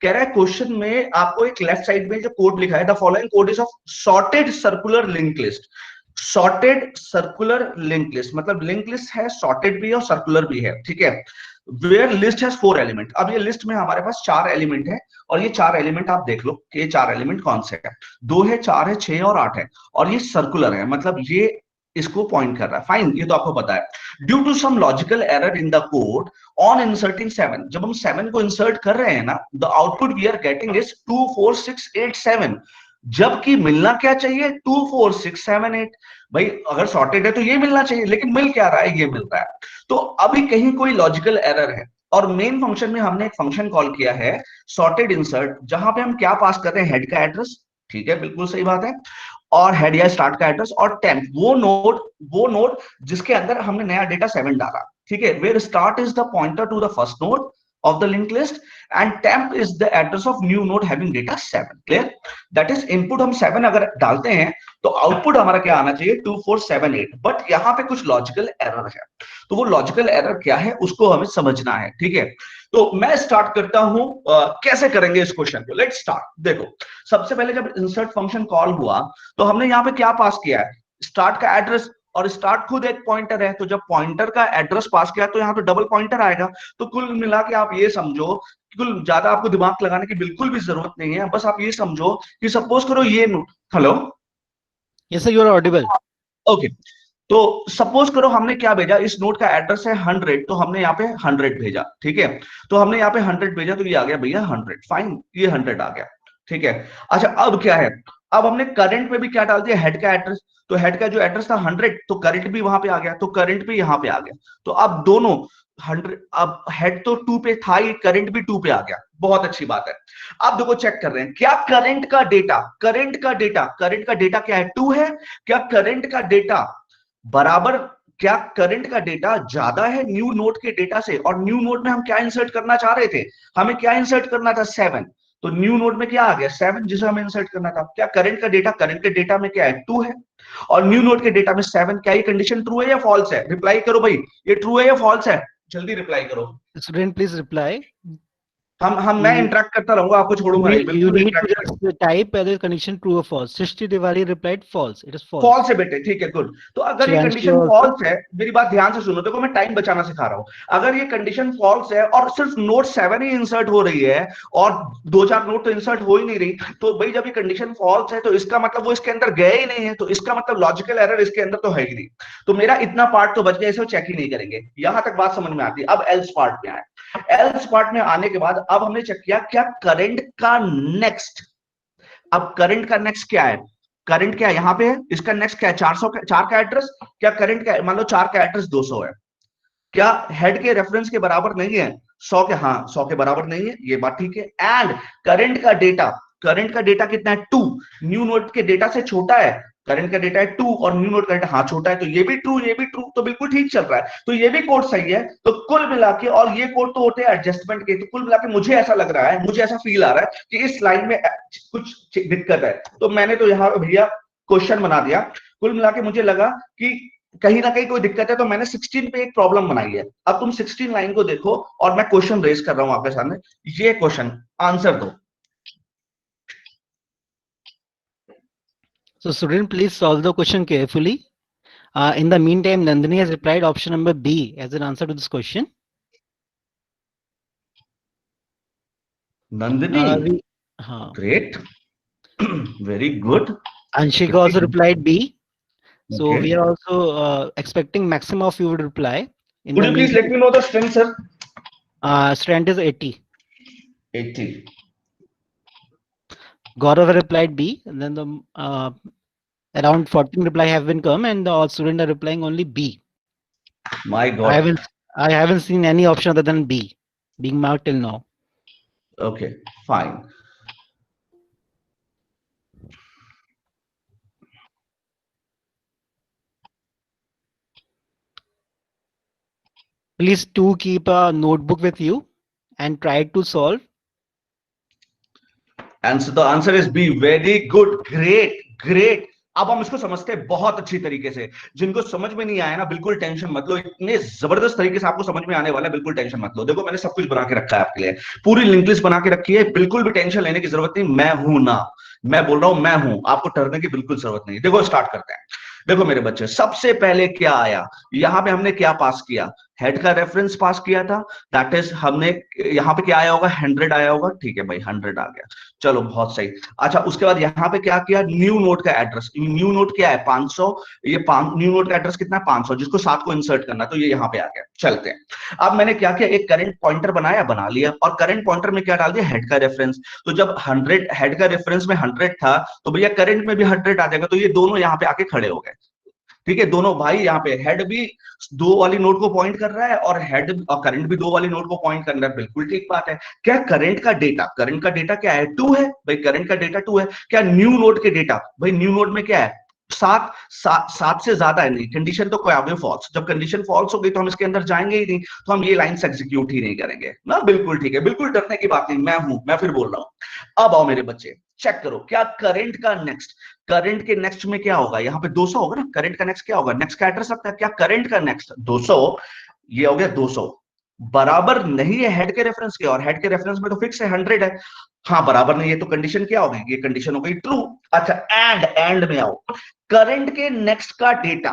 कह रहा है क्वेश्चन में आपको एक लेफ्ट साइड में जो कोड लिखा है, the following code is of sorted circular link list. Sorted circular link list मतलब लिंक लिस्ट है, सॉर्टेड भी है और सर्कुलर भी है, ठीक है। Where list has 4 element. अब ये लिस्ट में हमारे पास 4 एलिमेंट है और ये 4 एलिमेंट आप देख लो कि ये 4 एलिमेंट कौन से है। 2 है, 4 है, 6 और 8 है और ये सर्कुलर है, मतलब ये इसको पॉइंट कर रहा है। फाइन, ये तो आपको पता है। Due to some logical error in the code on inserting 7, जब हम 7 को इंसर्ट कर रहे हैं ना, the output we are getting is 2 4 6 8 7, जबकि मिलना क्या चाहिए 2 4 6 7 8। भाई अगर सॉर्टेड है तो ये मिलना चाहिए, लेकिन मिल क्या रहा है, ये मिल रहा है। तो अभी कहीं कोई लॉजिकल एरर है और मेन फंक्शन में हमने एक फंक्शन कॉल किया है सॉर्टेड इंसर्ट, जहां पे हम क्या पास कर रहे हैं, हेड का एड्रेस, ठीक है, बिल्कुल सही बात है, और हेड या स्टार्ट का एड्रेस और टेम्प, वो नोड जिसके अंदर हमने नया डेटा 7 डाला, ठीक है। Where start is the pointer to the first node of the linked list and temp is the address of new node having data 7। clear? that is input हम 7 अगर डालते हैं तो आउटपुट हमारा क्या आना चाहिए 2 4 7 8। बट यहाँ पे कुछ लॉजिकल एरर है, तो वो लॉजिकल एरर क्या है उसको हमें समझना है, ठीक है। तो मैं स्टार्ट करता हूं कैसे करेंगे इस क्वेश्चन को। Let's start. देखो, सबसे पहले जब इंसर्ट फंक्शन कॉल हुआ तो हमने यहाँ पे क्या पास किया है, स्टार्ट का एड्रेस, और स्टार्ट खुद एक पॉइंटर है, तो जब पॉइंटर का एड्रेस पास किया तो यहाँ पे डबल पॉइंटर आएगा। तो कुल मिला के आप ये समझो, कुल ज्यादा आपको दिमाग लगाने की बिल्कुल भी जरूरत नहीं है, बस आप ये समझो कि सपोज करो ये hello, yes sir, you are audible. Okay, तो सपोज करो हमने क्या भेजा, इस नोट का एड्रेस है 100, तो हमने यहाँ पे 100 भेजा, ठीक है। तो हमने यहाँ पे 100 भेजा तो ये आ गया भैया 100, फाइन, ये 100 आ गया, ठीक है। अच्छा अब क्या है, अब हमने करंट में भी क्या डाल दिया, हेड का एड्रेस, तो हेड का जो एड्रेस था 100, तो करंट भी वहां पे आ गया, तो करंट भी यहाँ पे आ गया। तो अब दोनों 100, अब हेड तो 2 पे था ही, करंट भी 2 पे आ गया, बहुत अच्छी बात है। अब देखो चेक कर रहे हैं क्या करंट का डेटा, करंट का डेटा क्या है 2 है, क्या करंट का डेटा बराबर, क्या करंट का डेटा ज्यादा है न्यू नोड के डेटा से, और न्यू नोड में हम क्या इंसर्ट करना चाह रहे थे, हमें क्या इंसर्ट करना था 7, तो न्यू नोड में क्या आ गया 7 जिसे हमें इंसर्ट करना था। क्या करंट का डेटा, करंट के डेटा में क्या है 2 है और न्यू नोड के डेटा में 7, क्या ये कंडीशन ट्रू है या फॉल्स है, रिप्लाई करो भाई, ये ट्रू है या फॉल्स है, जल्दी रिप्लाई करो। Student please reply. मैं इंटरेक्ट करता रहूंगा, आपको छोड़ूंगा नहीं, You बिल्कुल need to interact. just type whether condition true or false. Srishti Tiwari replied false. It is false. False है बेटे, ठीक है, गुड। तो अगर ये Shivanshi कंडीशन also. फॉल्स है, मेरी बात ध्यान से सुनो, देखो मैं टाइम बचाना सिखा रहा हूं। अगर ये कंडीशन फॉल्स है और सिर्फ नोट 7 ही इंसर्ट हो रही है और 2 4 नोट तो इंसर्ट हो ही नहीं रही, तो भाई जब ये कंडीशन फॉल्स है तो इसका मतलब वो इसके अंदर गए ही नहीं है, तो इसका मतलब लॉजिकल एरर इसके अंदर तो है ही नहीं। तो मेरा इतना पार्ट तो बच गया, इसे चेक ही नहीं करेंगे। यहां तक बात समझ में आती है। अब एल्स पार्ट में आए। एल्स पार्ट में आने के बाद अब हमने चेक किया क्या करंट का नेक्स्ट, अब करंट का नेक्स्ट क्या है, करंट क्या है यहाँ पे है, इसका नेक्स्ट क्या है 400 का, 4 का एड्रेस, क्या करंट का, मान लो 4 का एड्रेस 200 है, क्या हेड के रेफरेंस के बराबर नहीं है 100 के, हाँ 100 के बराबर नहीं है, ये बात ठीक है। एंड करंट का डेटा कितना है 2, न्यू नोड के डेटा से छोटा है, करंट का डेटा है 2 और न्यू नोड का डेटा हाँ छोटा है, तो ये भी ट्रू, ये भी ट्रू, तो बिल्कुल ठीक चल रहा है, तो ये भी कोड सही है। तो कुल मिला के, और ये कोड तो होते हैं एडजस्टमेंट के, तो कुल मिला के मुझे ऐसा लग रहा है, मुझे ऐसा फील आ रहा है कि इस लाइन में कुछ दिक्कत है, तो मैंने तो यहाँ भैया क्वेश्चन बना दिया। कुल मिला के मुझे लगा कि कहीं ना कहीं कोई दिक्कत है, तो मैंने 16 पे एक प्रॉब्लम बनाई है। अब तुम 16 लाइन को देखो और मैं क्वेश्चन रेज कर रहा हूं आपके सामने, ये क्वेश्चन आंसर दो। So student, please solve the question carefully. In the meantime, Nandini has replied option number B as an answer to this question. Nandini, हाँ. Great, very good. Anshika also replied B. So Okay. we are also expecting maximum of you would reply. In Could the you please let meantime, me know the strength, sir? strength is 80. 80. Gaurav replied B, and then the around 14 reply have been come, and all students are replying only B. My God. I haven't seen any option other than B being marked till now. Okay, fine. Please do keep a notebook with you and try to solve. And so the answer is B. Very good, great, great. अब हम इसको समझते हैं बहुत अच्छी तरीके से। जिनको समझ में नहीं आया ना, बिल्कुल टेंशन मत लो, इतने जबरदस्त तरीके से आपको समझ में आने वाला है, बिल्कुल टेंशन मत लो। देखो मैंने सब कुछ बना के रखा है आपके लिए, पूरी लिंक लिस्ट बना के रखी है, बिल्कुल भी टेंशन लेने की जरूरत नहीं। मैं हूं ना, मैं बोल रहा हूं मैं हूं, आपको डरने की बिल्कुल जरूरत नहीं। देखो स्टार्ट करते हैं। देखो मेरे बच्चे, सबसे पहले क्या आया, यहां पे हमने क्या पास किया, हेड का रेफरेंस पास किया था, दैट इज हमने, यहां पे क्या आया होगा, 100 आया होगा, ठीक है भाई 100 आ गया, चलो बहुत सही। अच्छा उसके बाद यहाँ पे क्या किया, न्यू नोट का एड्रेस, न्यू नोट क्या है 500, ये न्यू नोट का एड्रेस कितना है 500, जिसको 7 को इंसर्ट करना, तो ये यहाँ पे आ गया। चलते हैं, अब मैंने क्या किया, एक करंट पॉइंटर बनाया, बना लिया, और करंट पॉइंटर में क्या डाल दिया, हेड का रेफरेंस। तो जब 100 हेड का रेफरेंस में 100 था, तो भैया करंट में भी 100 आ जाएगा, तो ये दोनों यहाँ पे आके खड़े हो गए। ठीक है, दोनों भाई यहाँ पे हेड भी 2 वाली नोट को पॉइंट कर रहा है, और हेड और करंट भी 2 वाली नोट को पॉइंट कर रहा है, बिल्कुल ठीक बात है। क्या करंट का डेटा क्या है, 2 है भाई, करंट का डेटा 2 है। क्या न्यू नोट के डेटा, भाई न्यू नोट में क्या है, 7 से ज्यादा है नहीं, कंडीशन तो कोई आगे फॉल्स, जब कंडीशन फॉल्स हो गई तो हम इसके अंदर जाएंगे ही नहीं, तो हम ये लाइंस एग्जीक्यूट ही नहीं करेंगे ना, बिल्कुल ठीक है, बिल्कुल डरने की बात नहीं, मैं हूं, मैं फिर बोल रहा हूं। अब आओ मेरे बच्चे, चेक करो, क्या करंट का नेक्स्ट, करंट के नेक्स्ट में क्या होगा, यहाँ पे 200 होगा ना, करंट का नेक्स्ट क्या होगा, नेक्स्ट का एड्रेस लगता है, क्या करंट का नेक्स्ट 200, ये हो गया 200, बराबर नहीं है हेड के रेफरेंस के, और हेड के रेफरेंस में तो फिक्स है 100 है, हाँ बराबर नहीं है, तो कंडीशन क्या होगी, ये कंडीशन हो गई ट्रू। अच्छा एंड में आओ, करंट के नेक्स्ट का डेटा,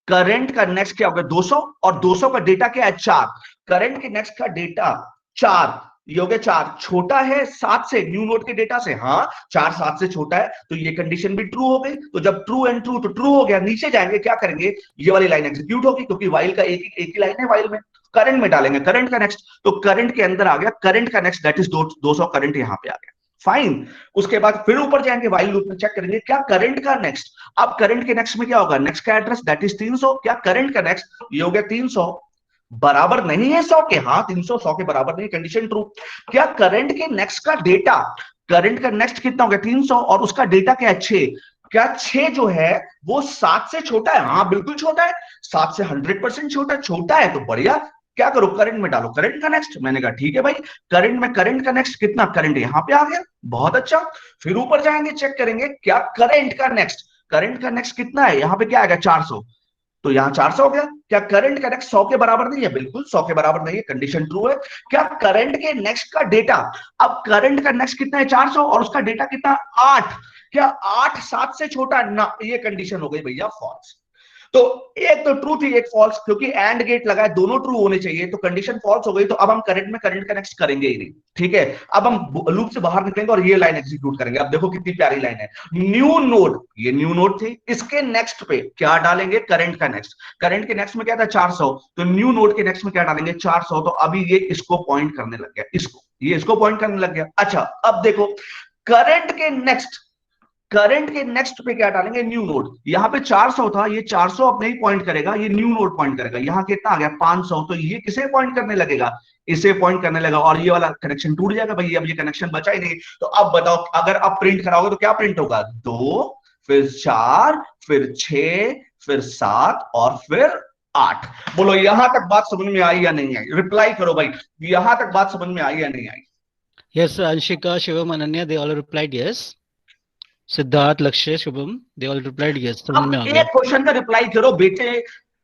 करंट का नेक्स्ट क्या होगा 200, और 200 का डेटा क्या है 4, करंट के नेक्स्ट का डेटा 4, ये हो गया 4, छोटा है 7 से, न्यू नोट के डेटा से, हाँ 4 7 से छोटा है, तो ये कंडीशन भी ट्रू हो गई। तो जब ट्रू एंड ट्रू, तो ट्रू हो गया, नीचे जाएंगे क्या करेंगे, ये वाली लाइन एग्जीक्यूट होगी, क्योंकि वाइल का एक ही लाइन है वाइल में, करंट में डालेंगे करंट का नेक्स्ट, तो करंट के अंदर आ गया करंट का नेक्स्ट, दैट इज 200, करंट यहां पे आ गया, फाइन। उसके बाद फिर ऊपर जाएंगे, वाइल लूप में चेक करेंगे क्या करंट का नेक्स्ट, अब करंट के नेक्स्ट में क्या होगा, नेक्स्ट का एड्रेस दैट इज 300, क्या करंट का नेक्स्ट, ये हो गया 300, बराबर नहीं है 100 के, हाँ 300 100 के बराबर नहीं, कंडीशन ट्रू। क्या करंट के नेक्स्ट का डेटा, करंट का नेक्स्ट कितना हो गया 300, और उसका डेटा क्या है 6, क्या 6 जो है वो 7 से छोटा है, हाँ बिल्कुल छोटा है, 7 से 100% छोटा, छोटा है तो बढ़िया, क्या करो करंट में डालो करंट का नेक्स्ट, मैंने कहा ठीक है भाई, करंट में करंट का नेक्स्ट कितना, करंट यहां पे आ गया, बहुत अच्छा। फिर ऊपर जाएंगे चेक करेंगे क्या करंट का नेक्स्ट, करंट का नेक्स्ट कितना है, यहां पे क्या आएगा 400, तो यहां 400 हो गया। क्या करंट का नेक्स्ट 100 के बराबर नहीं है, बिल्कुल 100 के बराबर नहीं है, कंडीशन ट्रू है। क्या करंट के नेक्स्ट का डेटा, अब करंट का नेक्स्ट कितना है 400, और उसका डेटा कितना 8, क्या 8 7 से छोटा ना, ये कंडीशन हो गई भैया फॉल्स। तो एक तो ट्रू थी एक फॉल्स, क्योंकि एंड गेट लगा है, दोनों ट्रू होने चाहिए, तो कंडीशन फॉल्स हो गई, तो अब हम करंट में करंट का नेक्स्ट करेंगे ही नहीं, ठीक है। अब हम लूप से बाहर निकलेंगे और ये लाइन एग्जीक्यूट करेंगे। अब देखो कितनी प्यारी लाइन है, न्यू नोड, ये न्यू नोड थी, इसके नेक्स्ट पे क्या डालेंगे, करंट का नेक्स्ट, करंट के नेक्स्ट में क्या था 400, तो न्यू नोड के नेक्स्ट में क्या डालेंगे 400, तो अभी ये इसको पॉइंट करने लग गया, इसको पॉइंट करने लग गया। अच्छा अब देखो करंट के नेक्स्ट पे क्या डालेंगे, न्यू नोड, यहां पे 400 था, ये 400 अब नहीं पॉइंट करेगा, ये न्यू नोड पॉइंट करेगा, यहां कितना आ गया 500, तो ये किसे पॉइंट करने लगेगा, इसे पॉइंट करने लगा, और ये वाला कनेक्शन टूट जाएगा भाई, अब ये कनेक्शन बचा ही नहीं। तो अब बताओ अगर आप प्रिंट कराओगे तो क्या प्रिंट होगा, 2 फिर 4 फिर 6 फिर 7 और फिर 8। बोलो यहां तक बात समझ में आई या नहीं आई, रिप्लाई करो भाई, यहां तक बात समझ में आई या नहीं आई। Yes, Anshika, Shivam, Ananya, they all replied yes. Siddharth, लक्ष्य, Shubham, they all replied yes. समझ में आ अब गया। एक क्वेश्चन का रिप्लाई करो बेटे,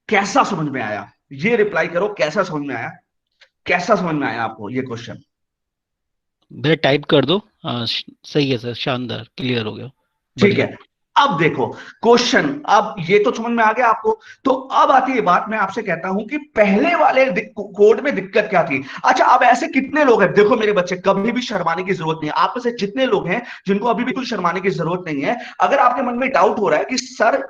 कैसा समझ में आया, ये रिप्लाई करो, कैसा समझ में आया, कैसा समझ में आया आपको ये क्वेश्चन। भैया टाइप कर दो। सही है सर, शानदार, क्लियर हो गया, ठीक बढ़िया। है, अब देखो क्वेश्चन, अब ये तो समझ में आ गया आपको। तो अब आती है बात, मैं आपसे कहता हूं कि पहले वाले कोड में दिक्कत क्या थी। अच्छा अब ऐसे कितने लोग हैं, देखो मेरे बच्चे कभी भी शर्माने की जरूरत नहीं है, आप में से जितने लोग हैं जिनको अभी भी कुछ शर्माने की जरूरत नहीं है, अगर आपके मन में डाउट हो रहा है कि सर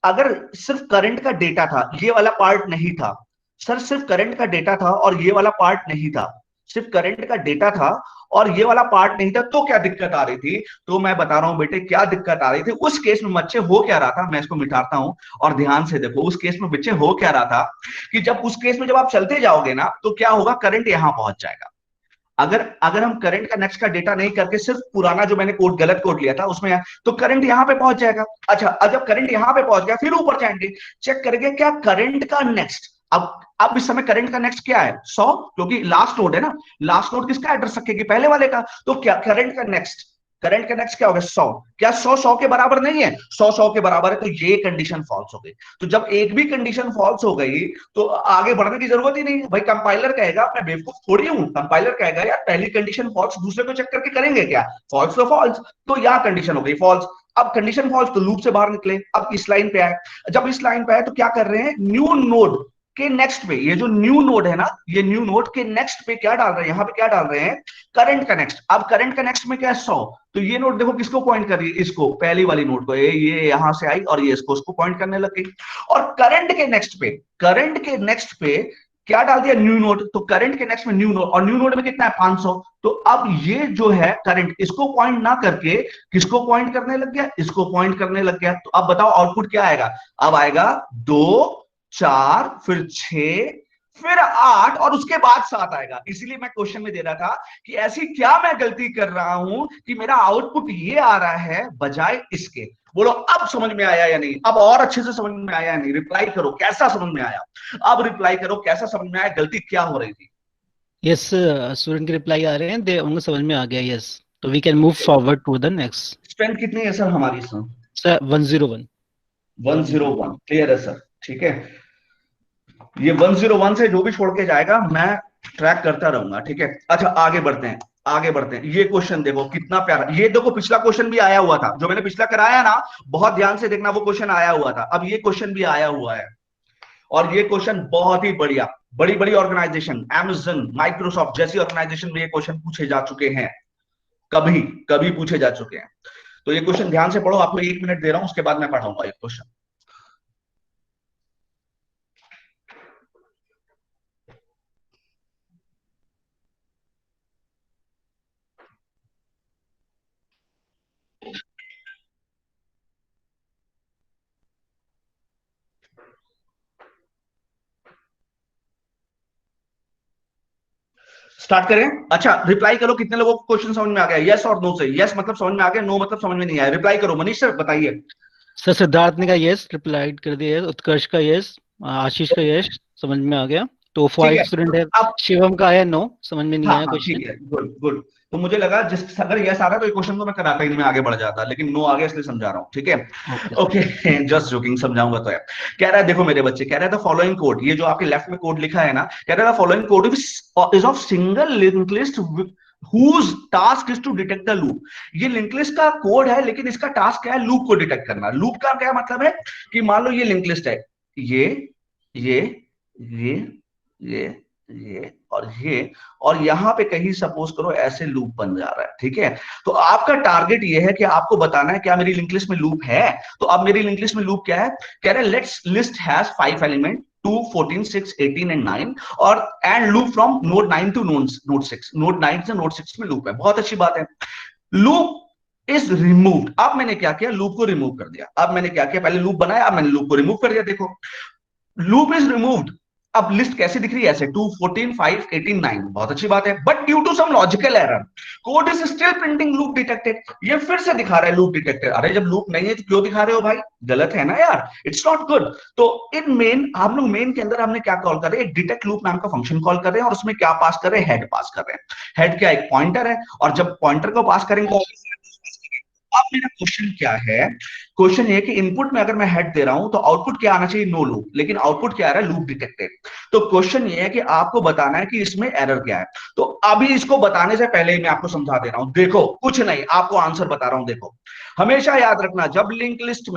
अगर सिर्फ करंट का डेटा था, ये वाला पार्ट नहीं था, सर सिर्फ करंट का डेटा था और ये वाला पार्ट नहीं था, सिर्फ करंट का डेटा था और ये वाला पार्ट नहीं था, तो क्या दिक्कत आ रही थी, तो मैं बता रहा हूं बेटे क्या दिक्कत आ रही थी। उस केस में बच्चे हो क्या रहा था, मैं इसको मिटाता हूं और ध्यान से देखो, उस केस में बच्चे हो क्या रहा था कि जब उस केस में जब आप चलते जाओगे ना, तो क्या होगा, करंट यहां पहुंच जाएगा। अगर अगर हम करंट का नेक्स्ट का डेटा नहीं करके सिर्फ पुराना जो मैंने कोड गलत कोड लिया था उसमें, तो करंट यहां पे पहुंच जाएगा। अच्छा अब जब करंट यहां पे पहुंच गया, फिर ऊपर जाएंगे, चेक करेंगे क्या करंट का नेक्स्ट, अब इस समय करंट का नेक्स्ट क्या है 100, क्योंकि लास्ट नोड है ना, लास्ट नोड किसका एड्रेस रखेगी, पहले वाले का, तो क्या करंट का नेक्स्ट करंट के नेक्स्ट क्या होगा 100, क्या 100 के बराबर नहीं है, 100 के बराबर है, तो ये कंडीशन फॉल्स हो गई। तो जब एक भी कंडीशन फॉल्स हो गई तो आगे बढ़ने की जरूरत ही नहीं है भाई। कंपाइलर कहेगा, मैं बेवकूफ थोड़ी हूं, कंपाइलर कहेगा यार पहली कंडीशन फॉल्स, दूसरे को चेक करके करेंगे क्या, फॉल्स तो फॉल्स, तो यह कंडीशन हो गई फॉल्स। अब कंडीशन फॉल्स तो लूप से बाहर निकले, अब इस लाइन पे आए, जब इस लाइन पे आए तो क्या कर रहे हैं, न्यू नोड के नेक्स्ट पे, ये जो न्यू नोड है ना, ये न्यू नोड के नेक्स्ट पे क्या डाल रहे हैं, यहां पे क्या डाल रहे हैं, करंट का नेक्स्ट। अब करंट का नेक्स्ट में क्या है 100, तो ये नोड देखो किसको पॉइंट कर रही है, इसको, पहली वाली नोड को, ये यहां से आई और ये इसको उसको पॉइंट करने लग गई। और करंट के नेक्स्ट पे, करंट के नेक्स्ट पे क्या डाल दिया, न्यू नोड, तो करंट के नेक्स्ट में न्यू नोड, और न्यू नोड में कितना है 500, तो अब ये जो है करंट इसको पॉइंट ना करके किसको पॉइंट करने लग गया, इसको पॉइंट करने लग गया। तो अब बताओ आउटपुट क्या आएगा, अब आएगा 2 4 फिर 6 फिर 8 और उसके बाद 7 आएगा। इसीलिए मैं क्वेश्चन में दे रहा था कि ऐसी क्या मैं गलती कर रहा हूं कि मेरा आउटपुट ये आ रहा है बजाय इसके। बोलो अब समझ में आया या नहीं, अब और अच्छे से समझ में आया या नहीं, रिप्लाई करो कैसा समझ में आया, अब रिप्लाई करो कैसा समझ में आया, गलती क्या हो रही थी। यस, स्टूडेंट के रिप्लाई आ रहे हैं, दे उनको समझ में आ गया। यस, तो we can move forward to the next. Strength कितनी है सर हमारी सर, सर 101। 101 क्लियर है सर, ठीक है। ये 101 से जो भी छोड़ के जाएगा मैं ट्रैक करता रहूंगा, ठीक है। अच्छा आगे बढ़ते हैं, आगे बढ़ते हैं। ये क्वेश्चन देखो कितना प्यारा, ये देखो पिछला क्वेश्चन भी आया हुआ था, जो मैंने पिछला कराया ना, बहुत ध्यान से देखना, वो क्वेश्चन आया हुआ था, अब ये क्वेश्चन भी आया हुआ है। और ये क्वेश्चन बहुत ही बढ़िया, बड़ी बड़ी ऑर्गेनाइजेशन, Amazon, माइक्रोसॉफ्ट जैसी ऑर्गेनाइजेशन में ये क्वेश्चन पूछे जा चुके हैं, कभी कभी पूछे जा चुके हैं। तो ये क्वेश्चन ध्यान से पढ़ो, आपको 1 मिनट दे रहा हूं, उसके बाद मैं पढ़ाऊंगा ये क्वेश्चन। स्टार्ट करें। अच्छा रिप्लाई करो, कितने लोगों को क्वेश्चन समझ में आ गया, यस और नो से, यस मतलब समझ में आ गया, नो मतलब समझ में नहीं आया। रिप्लाई करो, मनीष सर बताइए। सर सिद्धार्थ ने कहा यस, रिप्लाइड कर दिया। उत्कर्ष का यस, आशीष का यस, समझ में आ गया। तो ठीक 5 है स्टूडेंट है। अब, शिवम का है नो, समझ में नहीं हाँ आया हाँ क्वेश्चन। ठीक है, गुड गुड। तो मुझे लगा जिस अगर यस आ रहा है तो ये क्वेश्चन को मैं कराता ही नहीं, मैं आगे बढ़ जाता, लेकिन नो आ गया इसलिए समझा रहा हूँ, ठीक है। Okay sir. Okay just joking, समझाऊंगा तो यार। कह रहा है देखो मेरे बच्चे, कह रहा है द फॉलोइंग कोड, ये जो आपके लेफ्ट में कोड लिखा है ना, कह रहा है the following code is of single link list whose task is to detect the loop। ये लिंक लिस्ट का कोड है, लेकिन इसका टास्क क्या है, लूप को डिटेक्ट करना। लूप का क्या मतलब है कि मान लो ये लिंक लिस्ट है, ये ये ये ये ये और ये, और यहां पे कहीं सपोज करो ऐसे लूप बन जा रहा है, ठीक है। तो आपका टारगेट ये है कि आपको बताना है क्या मेरी लिंक लिस्ट में लूप है। तो अब मेरी लिंक लिस्ट में लूप क्या है, कह रहे let's list has 5 element 2 14 6 18 and 9, और and loop from node 9 to node 6, node 9 से नोड 6 में लूप है। बहुत अच्छी बात है। लूप इज रिमूव्ड, अब मैंने क्या किया, लूप को रिमूव कर दिया। अब मैंने क्या किया, पहले लूप बनाया, अब मैंने लूप को रिमूव कर दिया। देखो लूप इज रिमूव्ड। अब लिस्ट कैसे दिख रही है, ऐसे 2 14 5 18 9, बहुत अच्छी बात है। But due to some logical error code is still printing loop detected, ये फिर से दिखा रहा है लूप डिटेक्टेड। अरे जब लूप नहीं है तो क्यों दिखा रहे हो भाई, गलत है ना यार, इट्स नॉट गुड। तो इन मेन, हम लोग मेन के अंदर हमने क्या कॉल कर रहे हैं, डिटेक्ट लूप नाम का फंक्शन कॉल कर रहे हैं, और उसमें क्या पास कर रहे हैं, हेड पास कर रहे हैं। हेड क्या, एक पॉइंटर है, और जब पॉइंटर को पास करेंगे तो अब मेरा क्वेश्चन क्या है, क्वेश्चन ये कि इनपुट में अगर मैं हेड दे रहा हूं तो आउटपुट क्या आना चाहिए, नो लूप, लेकिन आउटपुट क्या आ रहा है, लूप डिटेक्टेड। तो क्वेश्चन ये है कि आपको बताना है कि इसमें एरर क्या है। तो अभी इसको बताने से पहले ही मैं आपको समझा दे रहा हूं, देखो कुछ नहीं, आपको आंसर बता रहा हूं। देखो हमेशा याद रखना, जब लिंक लिस्ट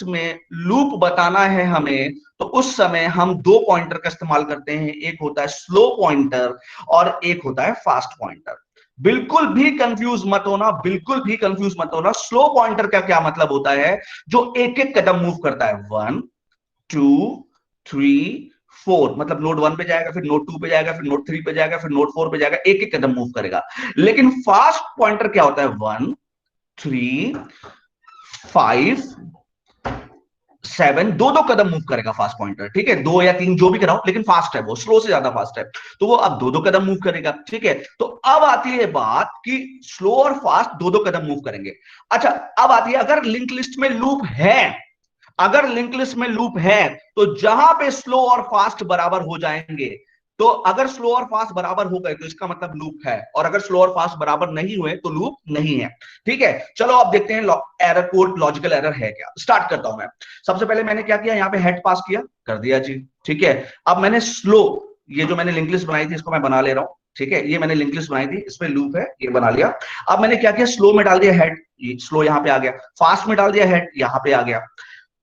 में लूप बताना है हमें, तो उस समय हम 2 पॉइंटर का इस्तेमाल करते हैं, एक होता है स्लो पॉइंटर और एक होता है फास्ट पॉइंटर। बिल्कुल भी कंफ्यूज मत होना, बिल्कुल भी कंफ्यूज मत होना। स्लो पॉइंटर का क्या मतलब होता है, जो एक एक कदम मूव करता है, 1 2 3 4, मतलब नोड 1 पे जाएगा, फिर नोड 2 पे जाएगा, फिर नोड 3 पे जाएगा, फिर नोड 4 पे जाएगा, एक एक कदम मूव करेगा। लेकिन फास्ट पॉइंटर क्या होता है, 1 3 5 7, दो दो कदम मूव करेगा फास्ट पॉइंटर, ठीक है, 2 या 3 जो भी कराओ, लेकिन फास्ट है, वो स्लो से ज्यादा फास्ट है, तो वो अब 2 कदम मूव करेगा, ठीक है। तो अब आती है बात कि स्लो और फास्ट 2 कदम मूव करेंगे। अच्छा अब आती है, अगर लिंक लिस्ट में लूप है, अगर लिंक लिस्ट में लूप है, तो जहां पे स्लो और फास्ट बराबर हो जाएंगे, तो अगर स्लो और फास्ट बराबर हो गए तो इसका मतलब लूप है, और अगर स्लो और फास्ट बराबर नहीं हुए तो लूप नहीं है। ठीक है, चलो अब देखते हैं एरर कोड लॉजिकल एरर है क्या। स्टार्ट करता हूं मैं। सबसे पहले मैंने क्या किया, यहाँ पे हेड पास किया, कर दिया जी। ठीक है, अब मैंने स्लो, ये जो मैंने लिंक लिस्ट बनाई थी इसको मैं बना ले रहा हूं। ठीक है, ये मैंने लिंक लिस्ट बनाई थी, इसमें लूप है, ये बना लिया। अब मैंने क्या किया, स्लो में डाल दिया हेड, स्लो यहाँ पे आ गया। फास्ट में डाल दिया हेड, यहाँ पे आ गया।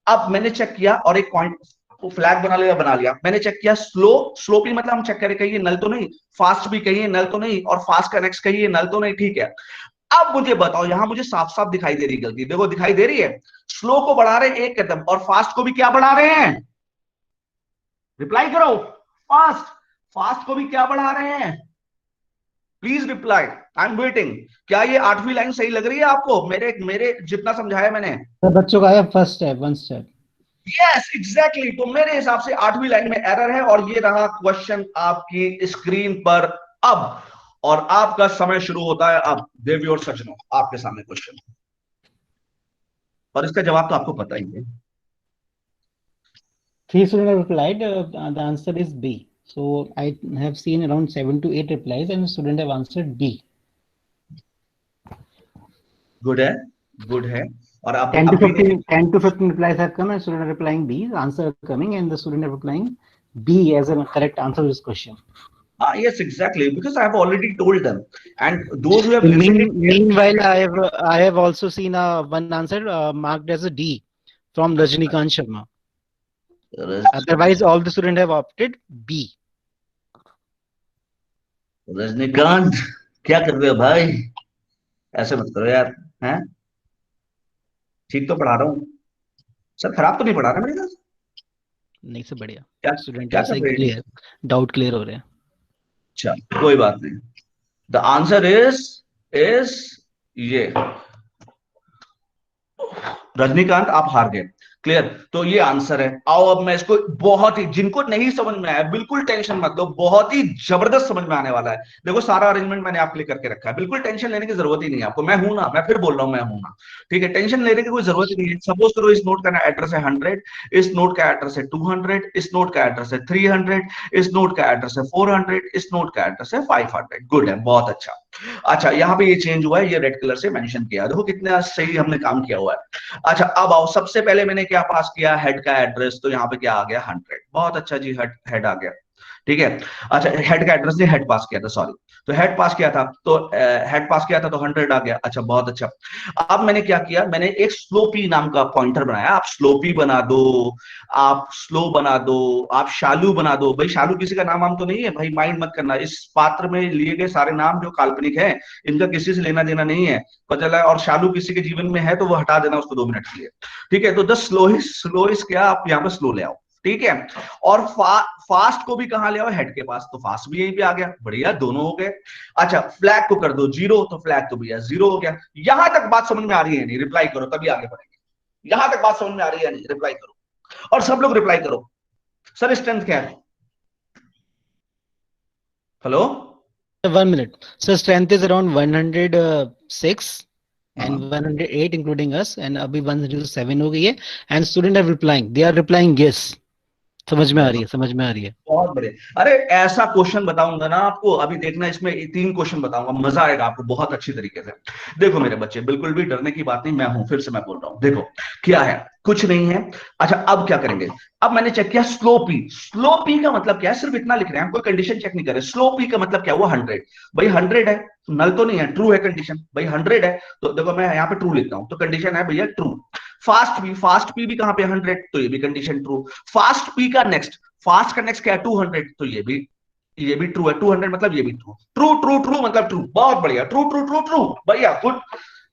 अब मैंने चेक किया और एक पॉइंट फ्लैग बना लिया। मैंने चेक किया स्लो, स्लो भी मतलब हम चेक करें कहीं नल तो नहीं, फास्ट भी कहीं नल तो नहीं, और फास्ट का नेक्स्ट कहीं नल तो नहीं। ठीक है, अब मुझे बताओ, यहां मुझे साफ साफ दिखाई दे रही गलती, देखो दिखाई दे रही है। स्लो को बढ़ा रहे हैं 1 कदम और फास्ट को भी क्या बढ़ा रहे हैं, रिप्लाई करो। फास्ट, फास्ट को भी क्या बढ़ा रहे हैं, please reply, I am waiting. क्या ये 8वीं लाइन सही लग रही है आपको, मेरे मेरे जितना समझाया मैंने? सर बच्चों का है first step, one step. Yes exactly, तो मेरे हिसाब से 8वीं लाइन में एरर है, और ये रहा क्वेश्चन आपकी स्क्रीन पर अब। और आपका समय शुरू होता है अब। देवी और सज्जनों, आपके सामने क्वेश्चन, और इसका जवाब तो आपको पता ही है। 3 students have replied. The answer is B. So I have seen around 7 to 8 replies, and the student have answered B. Good है, गुड है। और आप 10 to अब भी 15, 10 to 15 replies have come, and student are replying B. The answer coming, and the student are replying B as a correct answer to this question. yes exactly, because I have already told them, and those who have listened it, Meanwhile, I have also seen one answer marked as a D from Rajnikant Sharma. Otherwise, all the students have opted B. Rajinikanth क्या कर रहे हो भाई, ऐसे मत करो यार, हैं? ठीक तो पढ़ा रहा हूँ सर, खराब तो नहीं पढ़ा रहा मेरे ख्याल से? नहीं से बढ़िया, क्या स्टूडेंट क्या ऐसा कर ही रहे हैं? क्लियर, डाउट क्लियर हो रहे हैं। अच्छा कोई बात नहीं, द आंसर इज ये, रजनीकांत आप हार गए। क्लियर, तो ये आंसर है। आओ अब मैं इसको बहुत ही, जिनको नहीं समझ में आया बिल्कुल टेंशन मत लो, बहुत ही जबरदस्त समझ में आने वाला है। देखो सारा अरेंजमेंट मैंने आपके लिए करके रखा है, बिल्कुल टेंशन लेने की जरूरत ही नहीं है आपको, मैं हूं ना, मैं फिर बोल रहा हूं मैं हूं ना। ठीक है, टेंशन लेने की कोई जरूरत ही नहीं है। सपोज करो इस नोट का एड्रेस है 100, इस नोट का एड्रेस है 200, इस नोट का एड्रेस है 300, इस नोट का एड्रेस है 400, इस नोट का एड्रेस है 500। गुड है, बहुत अच्छा। अच्छा यहाँ पे ये चेंज हुआ है, ये रेड कलर से मेंशन किया, देखो कितना सही हमने काम किया हुआ है। अच्छा अब आओ, सबसे पहले मैंने क्या पास किया, हेड का एड्रेस, तो यहाँ पे क्या आ गया 100। बहुत अच्छा जी, हेड हेड आ गया। ठीक है, अच्छा हेड का एड्रेस नहीं, हेड पास किया था, सॉरी, तो हेड पास किया था, तो हेड पास किया था तो 100 आ गया। अच्छा बहुत अच्छा। अब मैंने क्या किया, मैंने एक स्लोपी नाम का पॉइंटर बनाया। आप स्लोपी बना दो, आप स्लो बना दो, आप शालू बना दो। भाई शालू किसी का नाम तो नहीं है भाई, माइंड मत करना। इस पात्र में लिए गए सारे नाम जो काल्पनिक है, इनका किसी से लेना देना नहीं है, पता चला। और शालू किसी के जीवन में है तो वो हटा देना उसको 2 मिनट के लिए। ठीक है, तो द स्लोइस्ट क्या, आप यहाँ पे स्लो ले आओ। ठीक है, और फास्ट को भी कहां ले आओ, हेड के पास, तो फास्ट भी यहीं पे आ गया, बढ़िया, दोनों हो गए। अच्छा फ्लैग को कर दो 0, तो फ्लैग तो भैया 0 हो गया। यहां तक बात समझ में आ रही है नहीं, रिप्लाई करो तभी आगे बढ़ेंगे। यहां तक बात समझ में आ रही है नहीं, रिप्लाई करो, और सब लोग रिप्लाई करो। सर स्ट्रेंथ क्या है, hello? 1 minute. So strength is around 106 and 108 including us, and अभी 107 हो गई है, and student are replying, they are replying yes. समझ में आ रही है, समझ में आ रही है। बहुत बढ़िया। अरे ऐसा क्वेश्चन बताऊंगा ना आपको, अभी देखना, इसमें 3 क्वेश्चन बताऊंगा, मजा आएगा आपको बहुत अच्छी तरीके से। देखो मेरे बच्चे, बिल्कुल भी डरने की बात नहीं, मैं हूं, फिर से मैं बोल रहा हूं, देखो क्या है, कुछ नहीं है। अच्छा अब क्या करेंगे, अब मैंने चेक किया स्लोपी, स्लोपी का मतलब क्या है, सिर्फ इतना लिख रहे हैं, हम कोई कंडीशन चेक नहीं कर रहे। स्लोपी का मतलब क्या हुआ, 100। भाई 100 है, नल तो नहीं है, ट्रू है कंडीशन, भाई 100 है, तो देखो मैं यहाँ पे ट्रू लिखता हूँ, तो कंडीशन है भैया ट्रू। फास्ट पी भी कहां पे 100, तो ये भी कंडीशन ट्रू। फास्ट पी का नेक्स्ट, फास्ट का नेक्स्ट क्या है 200, तो ये भी ट्रू है, 200 मतलब ये भी ट्रू, ट्रू ट्रू ट्रू मतलब ट्रू, बहुत बढ़िया, ट्रू ट्रू ट्रू ट्रू, भैया गुड।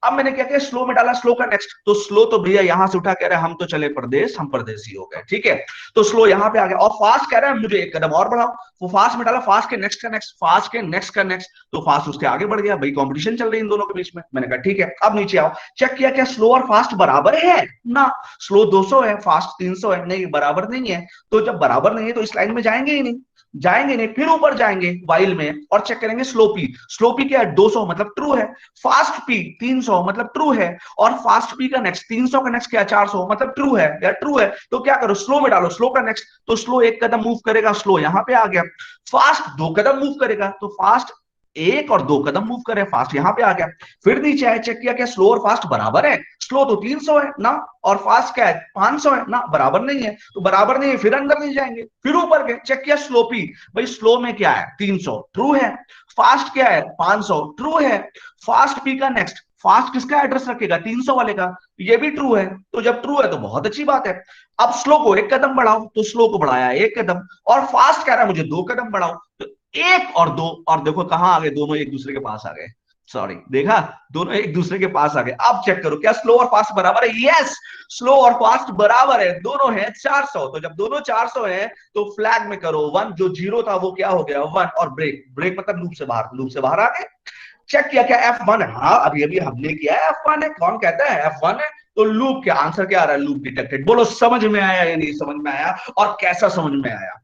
अब मैंने क्या किया, स्लो में डाला, स्लो का नेक्स्ट, तो स्लो तो भैया यहां से उठा कह रहा है हम तो चले परदेश, हम परदेसी हो गए। ठीक है, तो स्लो यहां पे आ गया, और फास्ट कह रहा है मुझे 1 कदम और बढ़ाओ, वो फास्ट में डाला, फास्ट के नेक्स्ट का नेक्स्ट, फास्ट के नेक्स्ट का नेक्स्ट, तो फास्ट उसके आगे बढ़ गया। भाई कंपटीशन चल रही है इन दोनों के बीच में। मैंने कहा ठीक है, अब नीचे आओ, चेक किया क्या स्लो और फास्ट बराबर है ना, स्लो 200 है, फास्ट 300 है, नहीं बराबर नहीं है। तो जब बराबर नहीं है तो इस लाइन में जाएंगे ही नहीं, जाएंगे नहीं, फिर ऊपर जाएंगे वाइल में और चेक करेंगे स्लोपी, स्लोपी क्या है 200 मतलब ट्रू है, फास्ट पी 300 मतलब ट्रू है, और फास्ट पी का नेक्स्ट 300 का नेक्स्ट क्या है 400 मतलब ट्रू है यार, ट्रू है। तो क्या करो, स्लो में डालो, स्लो का नेक्स्ट, तो स्लो एक कदम मूव करेगा, स्लो यहां पे आ गया। फास्ट 2 कदम मूव करेगा, तो फास्ट 1 और 2 कदम मूव करे, फास्ट यहां पे आ गया। फिर नीचे आए, चेक किया क्या स्लो और फास्ट बराबर है, स्लो तो 300 है ना, और फास्ट क्या है 500 है ना, बराबर नहीं है, तो बराबर नहीं है, फिर अंदर नहीं जाएंगे, फिर ऊपर गए, चेक किया स्लो पी, भाई स्लो में क्या है 300 ट्रू है, फास्ट क्या है 500 ट्रू है, फास्ट पी का नेक्स्ट, फास्ट किसका एड्रेस रखेगा 300 वाले का, ये भी ट्रू है, तो जब ट्रू है तो बहुत अच्छी बात है। अब स्लो को 1 कदम बढ़ाओ, तो स्लो को बढ़ाया 1 कदम, और फास्ट कह रहा है मुझे 2 कदम बढ़ाओ, तो 1 और 2, और देखो कहां आ गए, दोनों एक दूसरे के पास आ गए, सॉरी देखा, दोनों एक दूसरे के पास आ गए। अब चेक करो क्या स्लो और फास्ट बराबर है, यस स्लो और फास्ट बराबर है, दोनों है 400, तो जब दोनों 400 है तो फ्लैग में करो 1, जो 0 था वो क्या हो गया 1, और ब्रेक, ब्रेक मतलब लूप से बाहर, लूप से बाहर आ गए। चेक किया क्या F1 है, हाँ अभी अभी हमने किया है F1 है, कौन कहता है F1 है, तो लूप क्या आंसर क्या आ रहा है, लूप डिटेक्टेड। बोलो समझ में आया या नहीं समझ में आया, और कैसा समझ में आया,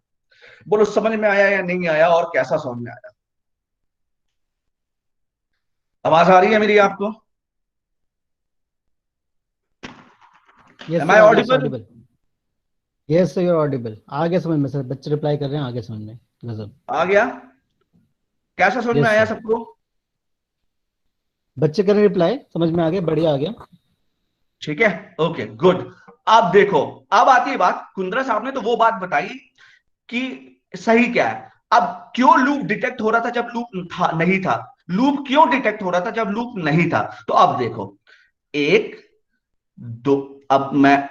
बोलो समझ में आया या नहीं आया, और कैसा समझ में आया। आवाज आ रही है मेरी आपको, yes am I sir, yes audible, audible. Yes sir, you audible. आगे समझ में सर, बच्चे रिप्लाई कर रहे हैं, आगे समझ में। गजब। आ गया, कैसा समझ में यस आया सर, सबको, बच्चे कर रहे रिप्लाई, समझ में आ गया, बढ़िया आ गया। ठीक है, ओके गुड। अब देखो, अब आती है बात, कुंद्रा साहब ने तो वो बात बताई कि सही क्या है। अब क्यों लूप डिटेक्ट हो रहा था जब लूप था नहीं था, लूप क्यों डिटेक्ट हो रहा था जब लूप नहीं था, तो अब देखो, एक दो, अब मैं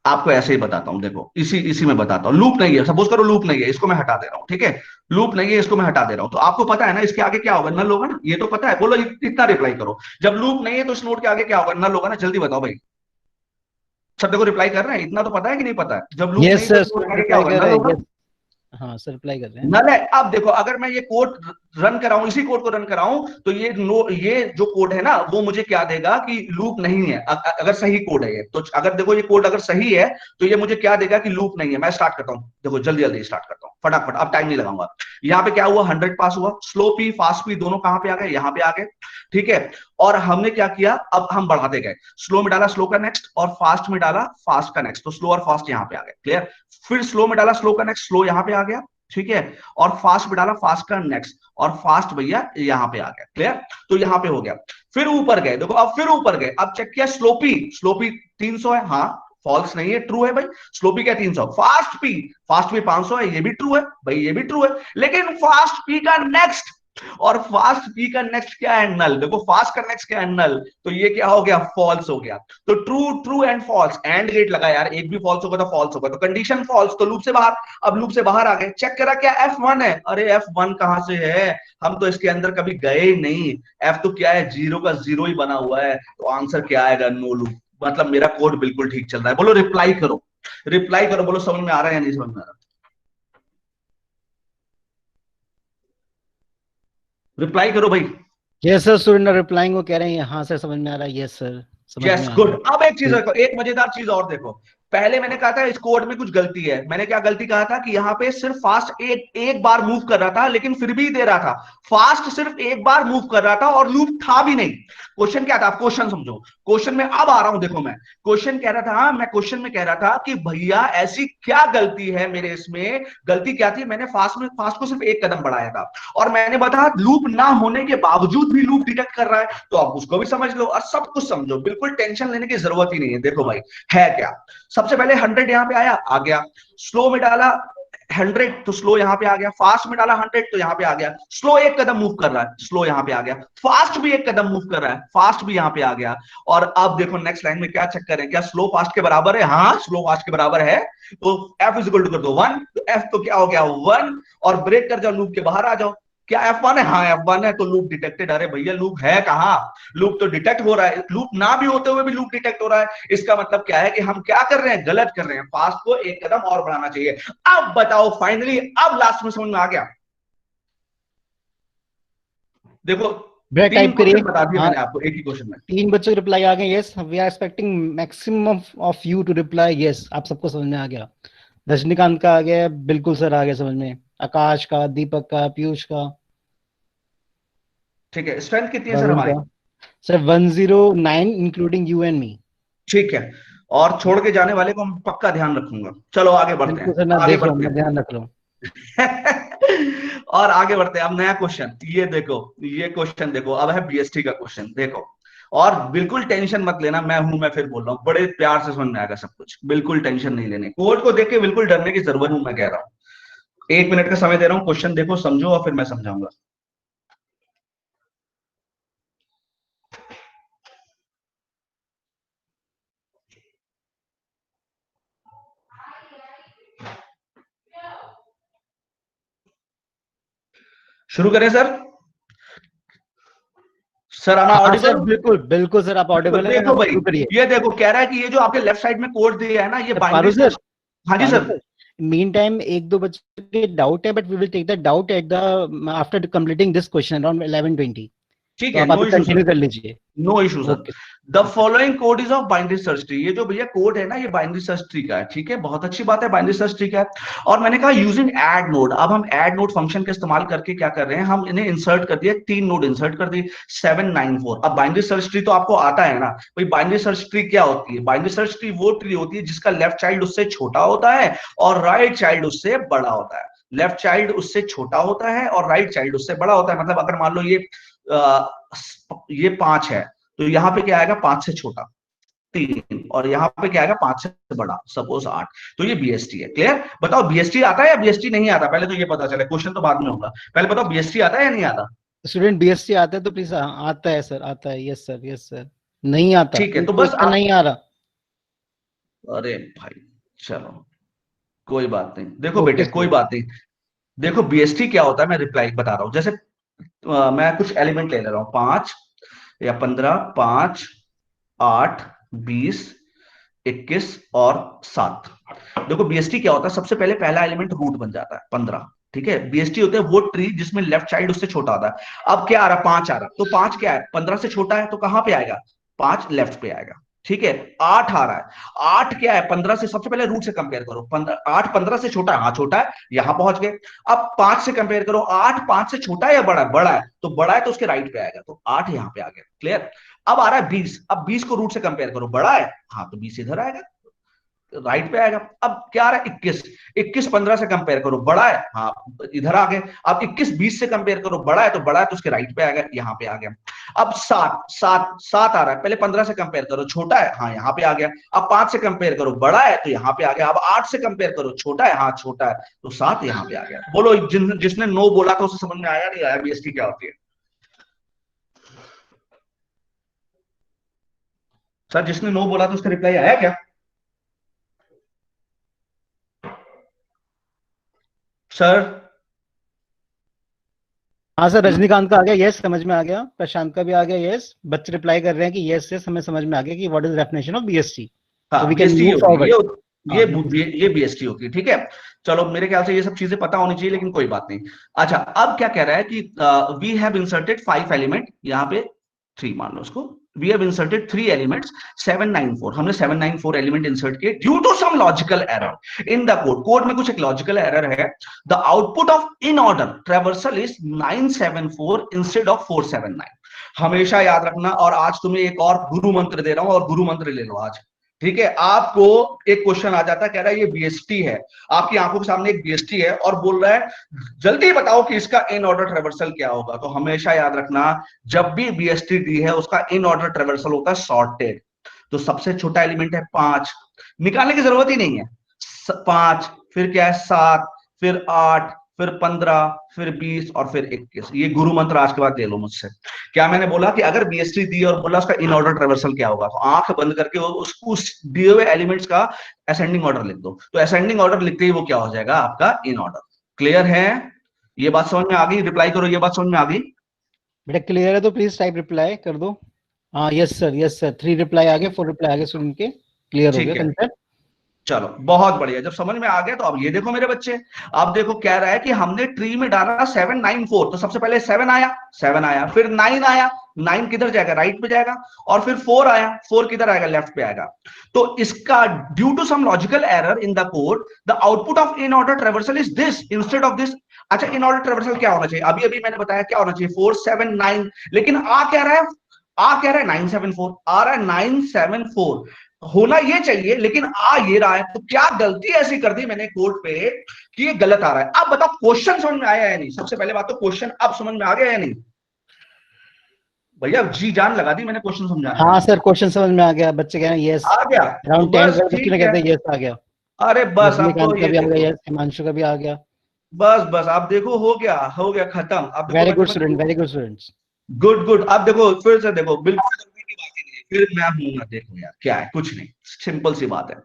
आपको ऐसे ही बताता हूं, देखो इसी इसी में बताता हूं, लूप नहीं है, सपोज करो लूप नहीं है, इसको मैं हटा दे रहा हूं, ठीक है, लूप नहीं है इसको मैं हटा दे रहा हूं, तो आपको पता है ना इसके आगे क्या होगा, नल होगा ना, ये तो पता है, बोलो इतना रिप्लाई करो, जब लूप नहीं है तो इस नोड के आगे क्या होगा, नल होगा ना, जल्दी बताओ भाई, सब देखो रिप्लाई कर रहे हैं, इतना तो पता है कि नहीं पता है, जब लूप नहीं यस तो सर, इस नोड के स्टूडेंट आगे क्या रिप्लाई होगा, कर नल रहे हैं, होगा। यस। हाँ सर, रिप्लाई कर रहे हैं। नल है। अब देखो अगर मैं ये कोड रन कराऊं, इसी कोड को रन कराऊं, तो ये जो कोड है ना वो मुझे क्या देगा कि लूप नहीं है, अगर सही कोड है ये, तो अगर देखो ये कोड अगर सही है तो ये मुझे क्या देगा कि लूप नहीं है। मैं स्टार्ट करता हूं, देखो जल्दी जल्दी स्टार्ट करता हूं फटाफट, अब टाइम नहीं लगाऊंगा। यहाँ पे क्या हुआ, 100 पास हुआ, स्लो पी फास्ट पी दोनों कहां पे आ गए, यहाँ पे आ गए, ठीक है। और हमने क्या किया, अब हम बढ़ाते गए, स्लो में डाला स्लो का नेक्स्ट, और फास्ट में डाला फास्ट का नेक्स्ट, तो स्लो और फास्ट यहाँ पे आ गए, क्लियर। फिर स्लो में डाला स्लो का नेक्स्ट, स्लो यहाँ पे आ गया, ठीक है, और फास्ट में डाला फास्ट का नेक्स्ट, और फास्ट भैया यहाँ पे आ गया, क्लियर। तो यहाँ पे हो गया, फिर ऊपर गए, देखो अब फिर ऊपर गए, अब चेक किया स्लोपी, स्लोपी 300 है, हाँ फॉल्स नहीं है, ट्रू है भाई, स्लोपी क्या 300, फास्ट पी 500 है, ये भी ट्रू है भाई, ये भी ट्रू है, लेकिन फास्ट पी का नेक्स्ट, और फास्ट पी का नेक्स्ट क्या है, नल, देखो फास्ट का नेक्स्ट क्या है, नल, तो ये क्या हो गया, फॉल्स हो गया। तो true true and false, and gate लगा यार, एक भी फॉल्स होगा तो फॉल्स होगा, तो कंडीशन फॉल्स, तो लूप से बाहर। अब लूप से बाहर आ गए, चेक करा क्या F1 है, अरे F1 कहां से है, हम तो इसके अंदर कभी गए ही नहीं, F तो क्या है, जीरो का जीरो ही बना हुआ है, तो आंसर क्या आएगा, नो लूप, मतलब मेरा कोड बिल्कुल ठीक चल रहा है। बोलो रिप्लाई करो, रिप्लाई करो, बोलो समझ में आ रहा है या नहीं समझ में आ रहा, रिप्लाई करो भाई। यस सर, स्टूडेंट रिप्लाइंग को कह रहे हैं, हाँ सर समझ में आ रहा है, यस सर समझ में यस आ गुड। गया। अब एक चीज देखो, एक मजेदार चीज और देखो, पहले मैंने कहा था इस कोड में कुछ गलती है, मैंने क्या गलती कहा था कि यहाँ पे सिर्फ फास्ट एक एक बार मूव कर रहा था लेकिन फिर भी दे रहा था, फास्ट सिर्फ एक बार मूव कर रहा था और लूप था भी नहीं। क्वेश्चन क्या था, आप क्वेश्चन समझो, क्वेश्चन में अब आ रहा हूं, देखो मैं क्वेश्चन कह रहा था, मैं क्वेश्चन में कह रहा था कि भैया ऐसी क्या गलती है मेरे इसमें, गलती क्या थी, मैंने फास्ट को सिर्फ एक कदम बढ़ाया था, और मैंने बताया लूप ना होने के बावजूद भी लूप डिटेक्ट कर रहा है, तो आप उसको भी समझ लो और सब कुछ समझो, बिल्कुल टेंशन लेने की जरूरत ही नहीं है। देखो भाई है क्या, सबसे पहले 100 यहां पे आया, आ गया, स्लो में डाला 100 तो स्लो यहां पे आ गया, फास्ट में डाला 100 तो यहां पे आ गया, स्लो एक कदम मूव कर रहा है, स्लो यहां पे आ गया, फास्ट भी एक कदम मूव कर रहा है, फास्ट भी यहां पे आ गया। और अब देखो नेक्स्ट लाइन में क्या चेक करें, क्या स्लो फास्ट के बराबर है, हाँ स्लो फास्ट के बराबर है, तो एफ इज इक्वल टू कर दो 1, तो एफ तो क्या हो गया 1, और ब्रेक कर जाओ, लूप के बाहर आ जाओ, क्या F1 है, हाँ F1 है, तो लूप डिटेक्टेड। अरे भैया लूप है कहां, लूप तो डिटेक्ट हो रहा है, लूप ना भी होते हुए भी लूप डिटेक्ट हो रहा है, इसका मतलब क्या है कि हम क्या कर रहे हैं, गलत कर रहे हैं, फास्ट को एक कदम और बढ़ाना चाहिए। अब बताओ फाइनली, अब लास्ट में समझ में आ गया, देखो ब्रेक 3 टाइप करिए। क्वेश्चन बता दिए हाँ, मैंने आपको एक ही क्वेश्चन में। 3 बच्चों के रिप्लाई आ गए, yes we are expecting maximum of you to reply yes. आप सबको समझ में आ गया। रजनीकांत का आ गया, बिल्कुल सर आ गया समझ में। आकाश का, दीपक का, पीयूष का, ठीक है, स्ट्रेंथ कितनी है सर वरुण हमारी, का। सर 109 इंक्लूडिंग यू एंड मी। ठीक है, और छोड़ के जाने वाले को हम पक्का ध्यान रखूंगा। चलो आगे बढ़ते बिल्कुल हैं, सर, मैं आगे देख रहा हूँ, बढ़ते मैं ध्यान रख रहा हूँ। हैं। और आगे बढ़ते हैं, अब नया क्वेश्चन, ये देखो, ये क्वेश्चन देखो, अब है बीएसटी का क्वेश्चन, देखो। और बिल्कुल टेंशन मत लेना, मैं हूं, मैं फिर बोल रहा हूँ, बड़े प्यार से समझ में आएगा सब कुछ, बिल्कुल टेंशन नहीं लेने, कोड को देख के बिल्कुल डरने की जरूरत नहीं, मैं कह रहा हूँ। 1 मिनट का समय दे रहा हूँ, क्वेश्चन देखो, समझो, और फिर मैं समझाऊंगा। शुरू करें सर? सर आना हाँ सर, ऑडिबल? बिल्कुल बिल्कुल सर, आप ऑडिबल है, देखो आप भाई, शुरू करिए। ये देखो, कह रहा है कि ये जो आपके लेफ्ट साइड में कोड दिया है ना, ये बाइनरी पारू सर, सर्च। हाँ जी Paru sir. Sir, meantime एक दो बच्चे के डाउट है, but we will take the doubt at the after completing this question around 11:20। ठीक तो है, आप नो अभी इशू सर, कंटिन्यू कर लीजिए। No issue sir. Okay. The okay. Following code is of binary search tree, ये जो भैया कोड है ना, ये बाइनरी सर्च ट्री का है, ठीक है, बहुत अच्छी बात है, बाइनरी सर्च ट्री का है। और मैंने कहा यूजिंग ऐड नोड, अब हम ऐड नोड फंक्शन का इस्तेमाल करके क्या कर रहे हैं, हम इन्हें इंसर्ट कर दिए, 3 नोड इंसर्ट कर दिए, 794। अब बाइनरी सर्च ट्री तो आपको आता है ना भाई, बाइनरी सर्च ट्री क्या होती है? बाइनरी सर्च ट्री वो ट्री होती है जिसका लेफ्ट चाइल्ड उससे छोटा होता है और राइट चाइल्ड उससे बड़ा होता है। लेफ्ट चाइल्ड उससे छोटा होता है और राइट चाइल्ड उससे बड़ा होता है। मतलब अगर मान लो ये 5 है, तो यहाँ पे क्या आएगा? 5 से छोटा 3, और यहाँ पे क्या आएगा? 5 से बड़ा, सपोज 8। तो ये बीएसटी है। क्लियर? बताओ बीएसटी आता है या बीएसटी नहीं आता? पहले तो ये पता चले, क्वेश्चन तो बाद में होगा, पहले बताओ बीएसटी आता है या नहीं आता? स्टूडेंट बीएससी आता है तो प्लीज, आता है सर, आता है, यस सर, यस सर। नहीं आता, ठीक है, तो इनको बस इसका आप, नहीं आ रहा। अरे भाई, चलो कोई बात नहीं, देखो ओके बेटे सर। कोई बात नहीं। देखो बीएसटी क्या होता है, मैं रिप्लाई बता रहा हूं। जैसे मैं कुछ एलिमेंट ले ले रहा हूं, 5 या 15, 5, 8, 20, 21 और 7। देखो बीएसटी क्या होता है, सबसे पहले पहला एलिमेंट रूट बन जाता है 15। ठीक है, बीएसटी होते हैं वो ट्री जिसमें लेफ्ट चाइल्ड उससे छोटा होता है। अब क्या आ रहा? 5 आ रहा, तो 5 क्या है? 15 से छोटा है, तो कहां पे आएगा? 5 लेफ्ट पे आएगा। ठीक है, 8 आ रहा है, 8 क्या है? 15 से, सबसे पहले रूट से कंपेयर करो, 8 15 से छोटा है, हाँ छोटा है, यहां पहुंच गए। अब 5 से कंपेयर करो, 8 5 से छोटा है या बड़ा है? बड़ा है, तो बड़ा है तो उसके राइट पे आएगा, तो 8 यहां पे आ गया। क्लियर? अब आ रहा है 20, अब 20 को रूट से कंपेयर करो, बड़ा है, हाँ तो 20 इधर आएगा, राइट पे आएगा। अब क्या आ रहा है? 21, 21 15 से कंपेयर करो, बड़ा है, हाँ इधर आ गए। अब 21 20 से कंपेयर करो, बड़ा है, तो बड़ा है तो उसके राइट पे आएगा, यहाँ पे आ गया। अब 7 7 7 आ रहा है, पहले 15 से कंपेयर करो, छोटा है, हाँ यहाँ पे आ गया। अब 5 से कंपेयर करो, बड़ा है, तो यहाँ पे आ गया। अब 8 से कंपेयर करो, छोटा है, हाँ छोटा है, तो 7 यहाँ पे आ गया। बोलो जिसने नो बोला था उसे समझ में आया नहीं आया बीएसटी क्या होती है? सर जिसने नो बोला था उसका रिप्लाई आया क्या? सर? हाँ सर, रजनीकांत का आ गया, यस, समझ में आ गया। प्रशांत का भी आ गया, यस। बच्चे रिप्लाई कर रहे हैं कि यस यस, हमें समझ में आ गया कि what is definition of BST. तो हाँ वी कैन बीएसटी मूव होगी फॉरवर्ड। ये हाँ बिल्कुल सर। ये बीएसटी होगी, ठीक है। चलो मेरे ख्याल से ये सब चीजें पता होनी चाहिए, लेकिन कोई बात नहीं। अच्छा, अब क्या कह रहा है कि वी हैव इंसर्टेड 5 एलिमेंट, यहाँ पे 3 मान लो उसको। वी हैव इंसर्टेड 3 एलिमेंट्स 794, हमने 794 एलिमेंट इंसर्ट किए due to some logical error in the code. Code में कुछ एक लॉजिकल एरर है। The output of in order traversal is 974 instead of 479। हमेशा याद रखना, और आज तुम्हें एक और गुरु मंत्र दे रहा हूं, और गुरु मंत्र ले लो आज। ठीक है, आपको एक क्वेश्चन आ जाता है, कह रहा है ये बीएसटी है, आपकी आंखों के सामने एक बीएसटी है और बोल रहा है जल्दी बताओ कि इसका इन ऑर्डर ट्रेवर्सल क्या होगा। तो हमेशा याद रखना, जब भी बीएसटी दी है उसका इन ऑर्डर ट्रेवर्सल होता है सॉर्टेड। तो सबसे छोटा एलिमेंट है 5, निकालने की जरूरत ही नहीं है। 5, फिर क्या है? 7, फिर 8, फिर 15, फिर 20 और फिर 21। ये गुरु मंत्र आज के बाद ले लो मुझसे। क्या मैंने बोला कि अगर बीएसटी दी और बोला उसका इन ऑर्डर ट्रेवर्सल क्या होगा, तो आंख बंद करके उस दिए हुए एलिमेंट्स का असेंडिंग ऑर्डर लिख दो। तो असेंडिंग ऑर्डर लिखते ही वो क्या हो जाएगा? आपका इन ऑर्डर। क्लियर है? ये बात समझ में आ गई? रिप्लाई करो, ये बात समझ में आ गई? बेटा क्लियर है तो प्लीज टाइप रिप्लाई कर दो। हाँ yes sir, yes sir, 3 reply आ गए, 4 रिप्लाई आ गए स्टूडेंट के। क्लियर हो गया ठीक है, कंसेप्ट। चलो बहुत बढ़िया, जब समझ में आ गया तो अब ये देखो मेरे बच्चे। अब देखो कह रहा है कि हमने ट्री में डाला 794, तो सबसे पहले 7 आया, 7 आया, फिर 9 आया, 9 किधर जाएगा? राइट पे जाएगा। और फिर 4 आया, 4 किधर आएगा? लेफ्ट पे आएगा। तो इसका due to some logical error in the code the output of in order traversal is this instead of this. अच्छा, इन ऑर्डर ट्रेवर्सल क्या होना चाहिए? अभी अभी मैंने बताया क्या होना चाहिए, 4 7 9, लेकिन आ क्या रहा है? आ क्या रहा है 974, आ रहा है 974, होना ये चाहिए लेकिन आ ये रहा है। तो क्या गलती ऐसी कर दी मैंने कोड पे कि ये गलत आ रहा है। अब बताओ क्वेश्चन समझ में आया या नहीं? सबसे पहले बात तो क्वेश्चन अब समझ में आ गया या नहीं? भैया जी जान लगा दी मैंने क्वेश्चन समझाने में। हाँ सर, क्वेश्चन समझ में आ गया, बच्चे कह रहे हैं यस। आ गया तो अराउंड 10 बस बच्चे ने ठीक है। कहते हैं यस आ गया। अरे बस अब तो रजनीकांत का ये भी आ देखो, गया यस, हिमांशु का भी आ गया। बस बस आप देखो हो गया खत्म। अब देखो वेरी मैं गुड तुम्हें, student, very good students. Good good. अब देखो फिर से देखो, बिल्कुल जरूरी की बात ही नहीं है, फिर मैं हूं ना, देखो यार क्या है, कुछ नहीं, सिंपल सी बात है।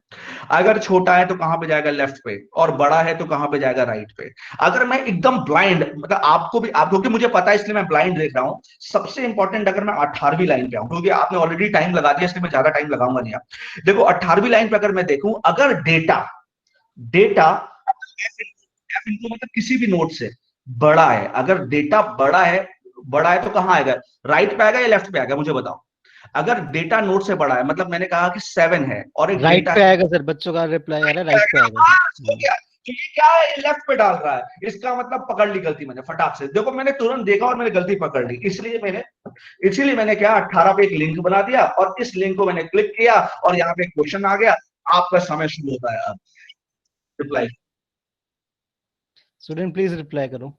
अगर छोटा है तो कहां पे जाएगा? लेफ्ट पे। और बड़ा है तो कहां पे जाएगा? राइट पे। अगर मैं एकदम ब्लाइंड, मतलब आपको भी, आप क्योंकि मुझे पता है इसलिए मैं ब्लाइंड देख रहा हूं। सबसे इंपॉर्टेंट, अगर मैं 18वीं लाइन पे आऊं, क्योंकि आपने ऑलरेडी टाइम लगा दिया इसलिए मैं ज्यादा टाइम लगाऊंगा नहीं। आप देखो 18वीं लाइन पे अगर मैं देखूं, अगर डेटा डेटा एफ इनको मतलब किसी भी नोड से बड़ा है, अगर डेटा बड़ा है तो कहां आएगा? राइट पे आएगा या लेफ्ट पे आएगा? मुझे बताओ। अगर डेटा नोड से बड़ा है, मतलब मैंने कहा कि 7 है और एक राइट डेटा पे आएगा सर, बच्चों का रिप्लाई आ रहा है, राइट पे आएगा। हो गया। तो ये क्या है? लेफ्ट पे डाल रहा है, इसका मतलब पकड़ ली गलती मैंने फटाक से। देखो मैंने तुरंत देखा और मैंने गलती पकड़ ली, इसीलिए मैंने क्या 18 पे एक लिंक बना दिया और इस लिंक को मैंने क्लिक किया और यहाँ पे क्वेश्चन आ गया। आपका समय शुरू होता है अब रिप्लाई। स्टूडेंट प्लीज रिप्लाई करो।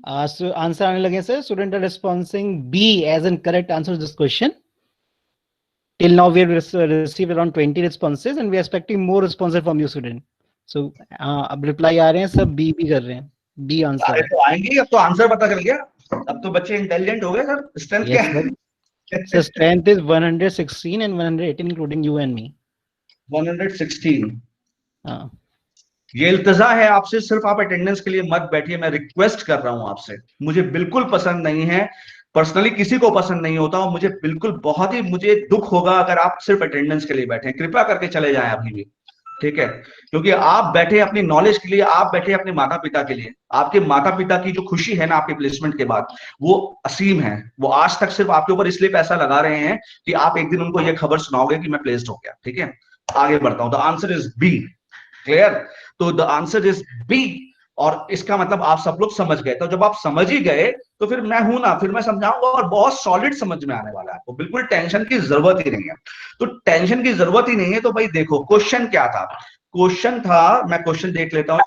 आंसर आने लगे सर। Student are responding be as an correct answer this question. Till now, we have received around 20 responses, and we are expecting more responses from you, student. So, अब reply आ रहे हैं, सब B भी कर रहे हैं, B आंसर अरे है। तो आएंगे, अब तो आंसर पता चल गया। अब तो बच्चे इंटेलिजेंट हो गए सर। स्ट्रेंथ क्या Yes, है? sir. So strength is 116 and 118, including you and me. 116। हाँ, ये इल्तजा है आपसे, सिर्फ आप अटेंडेंस के लिए मत बैठिए, मैं रिक्वेस्ट कर रहा हूं आपसे। मुझे बिल्कुल पसंद नहीं है, पर्सनली किसी को पसंद नहीं होता, और मुझे बिल्कुल बहुत ही मुझे दुख होगा अगर आप सिर्फ अटेंडेंस के लिए बैठे। कृपया करके चले जाएं अभी भी, ठीक है? क्योंकि आप बैठे अपनी नॉलेज के लिए, आप बैठे अपने माता पिता के लिए। आपके माता पिता की जो खुशी है ना आपके प्लेसमेंट के बाद, वो असीम है। वो आज तक सिर्फ आपके ऊपर इसलिए पैसा लगा रहे हैं कि आप एक दिन उनको ये खबर सुनाओगे कि मैं प्लेस्ड हो गया, ठीक है? आगे बढ़ता हूं। The answer is B. Clear? तो द आंसर इज बी। और इसका मतलब आप सब लोग समझ गए। तो जब आप समझ ही गए तो फिर मैं हूं ना, फिर मैं समझाऊंगा और बहुत सॉलिड समझ में आने वाला है आपको। बिल्कुल टेंशन की जरूरत ही नहीं है। तो टेंशन की जरूरत ही नहीं है। तो भाई देखो क्वेश्चन क्या था। क्वेश्चन था, मैं क्वेश्चन देख लेता हूं।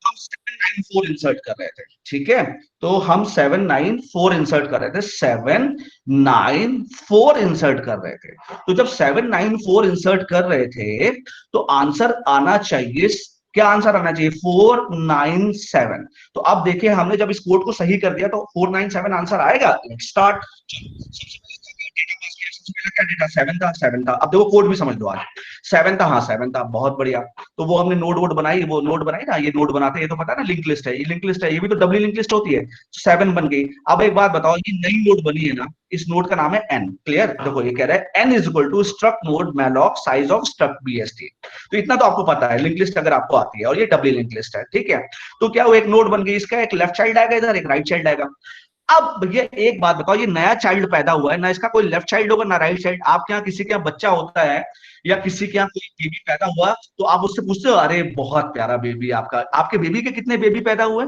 हम 794 इंसर्ट कर रहे थे, ठीक है? तो हम 794 इंसर्ट कर रहे थे, 794 इंसर्ट कर रहे थे। तो जब 794 इंसर्ट कर रहे थे तो आंसर आना चाहिए, क्या आंसर आना चाहिए? 497। तो अब देखिए हमने जब इस कोड को सही कर दिया तो 497 आंसर आएगा। स्टार्ट। सबसे पहले डेटा पास किया, सबसे पहले क्या डेटा? 7 था। अब देखो कोड भी समझ लो आज। 7 था, हाँ 7 था, बहुत बढ़िया। तो वो हमने नोड वोड बनाई, वो नोड बनाई ना, ये नोड बनाते हैं, ये तो पता है ना लिंक लिस्ट है, ये लिंक लिस्ट है, ये भी तो डब्ल्यू लिंक लिस्ट होती है। 7 बन गई। अब एक बात बताओ, ये नई नोड बनी है ना, इस नोड का नाम है एन। क्लियर? देखो ये कह रहा है N is equal to struct node malloc size of struct BST. तो इतना तो आपको पता है, लिंक लिस्ट अगर आपको आती है, और ये डब्ल्यू लिंक लिस्ट है, ठीक है? तो क्या वो एक नोड बन गई, इसका एक लेफ्ट चाइल्ड आएगा इधर, एक राइट चाइल्ड आएगा। अब भैया एक बात बताओ, ये नया चाइल्ड पैदा हुआ है ना, इसका कोई लेफ्ट चाइल्ड होगा ना राइट चाइल्ड। आपके यहाँ किसी के यहाँ बच्चा होता है या किसी के यहाँ कोई बेबी पैदा हुआ तो आप उससे पूछते हो, अरे बहुत प्यारा बेबी आपका, आपके बेबी के कितने बेबी पैदा हुए?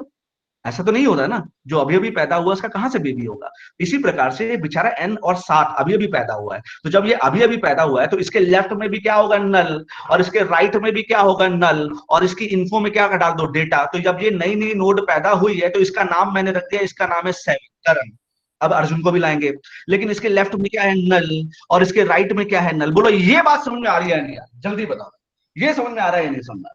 ऐसा तो नहीं होता ना, जो अभी अभी पैदा हुआ उसका कहां से बेबी होगा? इसी प्रकार से ये बेचारा एन और 7 अभी अभी पैदा हुआ है। तो जब ये अभी अभी पैदा हुआ है तो इसके लेफ्ट में भी क्या होगा? नल। और इसके राइट में भी क्या होगा? नल। और इसकी इन्फो में क्या डाल दो? डेटा। तो जब ये नई नई नोड पैदा हुई है तो इसका नाम मैंने रख दिया, इसका नाम है 7 करण। अब अर्जुन को भी लाएंगे, लेकिन इसके लेफ्ट में क्या है? नल। और इसके राइट में क्या है? नल। बोलो ये बात समझ में आ रही है नहीं? जल्दी बताओ, ये समझ में आ रहा है या नहीं समझ में?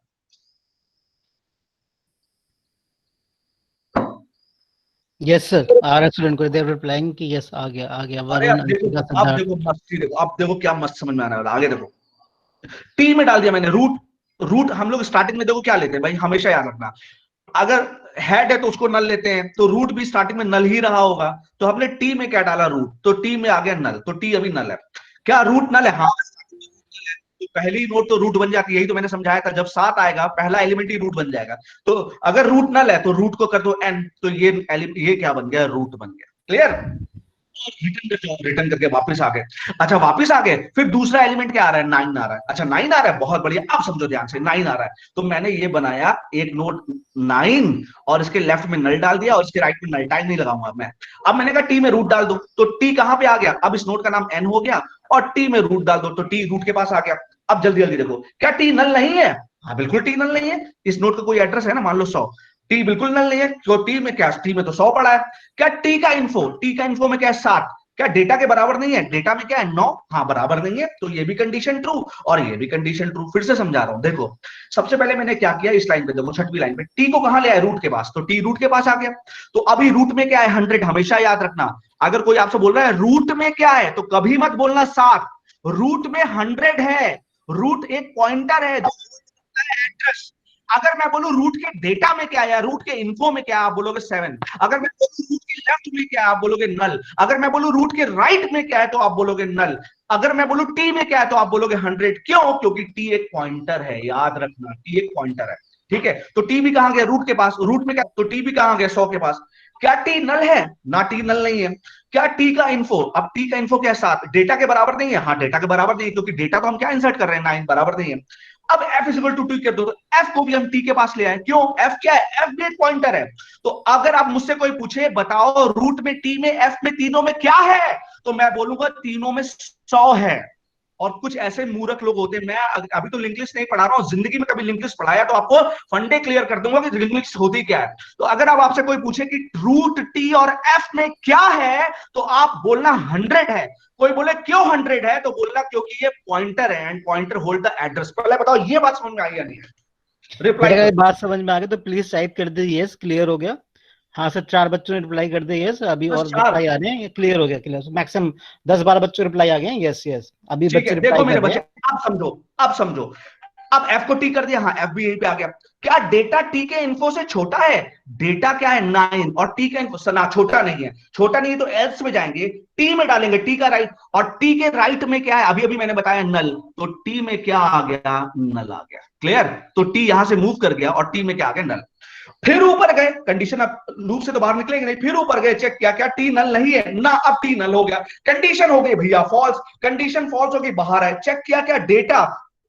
yes sir, आ रहा है स्टूडेंट को, they are replying कि yes आ गया अरे वरुण, अंशिका, अब सिद्धार्थ। देखो मस्ती, देखो अब देखो क्या मस्त समझ में आने वाला। आगे देखो, टी में डाल दिया मैंने रूट। रूट हम लोग स्टार्टिंग में देखो क्या लेते हैं भाई, हमेशा याद रखना, अगर हेड है तो उसको नल लेते हैं, तो रूट भी स्टार्टिंग में नल ही रहा होगा। तो हमने टी में क्या डाला? रूट। तो टी में आ गया नल, तो टी अभी नल है। क्या रूट नल है? हाँ, तो पहली नोड तो रूट बन जाती है, यही तो मैंने समझाया था। जब 7 आएगा पहला एलिमेंट ही रूट बन जाएगा। तो अगर रूट नल है तो रूट को कर दो एन, तो ये क्या बन गया? रूट बन गया। क्लियर? रिटर्न करके रिटर्न करके वापस आ गए। अच्छा वापस आ गए, फिर दूसरा एलिमेंट क्या आ रहा है, 9 आ रहा है। अच्छा 9 आ रहा है, बहुत बढ़िया, अब समझो ध्यान से, 9 आ रहा है। तो मैंने ये बनाया एक नोड 9 और इसके लेफ्ट में नल डाल दिया और इसके राइट में नल, टाइम नहीं लगाऊंगा मैं। अब मैंने कहा टी में रूट डाल दो, तो टी कहां पे आ गया, अब इस नोड का नाम एन हो गया, और टी में रूट डाल दो तो टी रूट के पास आ गया। अब जल्दी जल्दी देखो, क्या टी नल नहीं है, हाँ बिल्कुल टी नल नहीं है। इस नोड का कोई एड्रेस है ना, मान लो 100, टी बिल्कुल नल नहीं है, तो टी में क्या, टी में तो 100 पड़ा है। क्या टी का इन्फो में क्या है 7, क्या डेटा के बराबर नहीं है, डेटा में क्या है 9, हाँ बराबर नहीं है, तो ये भी कंडीशन ट्रू और ये भी कंडीशन ट्रू। फिर से समझा रहा हूं, देखो सबसे पहले मैंने क्या किया, इस लाइन पे देखो, छठवीं लाइन पे टी को कहां ले आया, रूट के पास, तो टी रूट के पास आ गया। तो अभी रूट में क्या है 100, हमेशा याद रखना, अगर कोई आपसे बोल रहा है रूट में क्या है तो कभी मत बोलना 7, रूट में 100 है, रूट एक पॉइंटर है एड्रेस। अगर मैं बोलूं रूट के डेटा में क्या है, रूट के इन्फो में क्या है, आप बोलोगे 7। अगर मैं बोलूं रूट के लेफ्ट में क्या है, आप बोलोगे नल। अगर मैं बोलूं रूट के राइट में क्या है तो आप बोलोगे नल। अगर मैं बोलूं टी में क्या है तो आप बोलोगे 100। क्यों, क्योंकि टी एक पॉइंटर है, याद रखना टी एक पॉइंटर है। ठीक है, तो टी भी कहां गया, रूट के पास, रूट में क्या, तो टी भी कहां गया 100 के पास। क्या टी नल है ना, टी नल नहीं है। क्या टी का इन्फो, अब टी का इन्फो क्या है 7, डेटा के बराबर नहीं है, हाँ डेटा के बराबर नहीं है, क्योंकि डेटा तो हम क्या इंसर्ट कर रहे हैं 9, बराबर नहीं है। अब f is equal to T कर दो, तो f को भी हम t के पास ले आए, क्यों, f क्या है, f भी एक पॉइंटर है। तो अगर आप मुझसे कोई पूछे बताओ रूट में, t में, f में, तीनों में क्या है, तो मैं बोलूंगा तीनों में 100 है। और कुछ ऐसे मूर्ख लोग होते हैं, मैं अभी तो लिंक लिस्ट नहीं पढ़ा रहा हूं, जिंदगी में कभी लिंक लिस्ट पढ़ाया तो आपको फंडे क्लियर कर दूंगा कि लिंक लिस्ट होती क्या है। तो अगर आप आपसे कोई पूछे कि रूट टी और एफ में क्या है, तो आप बोलना 100 है। कोई बोले क्यों 100 है, तो बोलना क्योंकि ये पॉइंटर है and pointer hold the address. पहले बताओ ये बात समझ में आई या नहीं है, बेटा रिप्लाई अगर ये करो। बात समझ में आ गई तो प्लीज टाइप कर दे यस, क्लियर हो गया। हाँ सर, 4 बच्चों ने रिप्लाई कर दिया यस, अभी बस और 4, रिप्लाई आ रहे हैं, ये क्लियर हो गया, क्लियर मैक्सिमम 10-12 बच्चों रिप्लाई आ गए हैं, यस यस, अभी ठीक बच्चे है, देखो रिप्लाई मेरे कर रहे बच्चे, हैं। अब समझो, अब समझो। अब एफ को टी कर दिया, हाँ एफ भी यहीं पे आ गया। क्या डेटा टी के इन्फो से छोटा है, डेटा क्या है 9 और टी का इन्फो ना, छोटा नहीं है, छोटा नहीं है तो एल्स में जाएंगे, टी में डालेंगे, टी का राइट, और टी के राइट में क्या है, अभी अभी मैंने बताया नल, तो टी में क्या आ गया, नल आ गया। क्लियर, तो टी यहां से मूव कर गया और टी में क्या आ गया, नल। फिर ऊपर गए, कंडीशन, अब लूप से तो बाहर निकलेंगे नहीं, फिर ऊपर गए, चेक किया, क्या टी नल नहीं है ना, अब टी नल हो गया। कंडीशन हो गई भैया फॉल्स, कंडीशन फॉल्स हो गई, बाहर है। चेक किया, क्या डेटा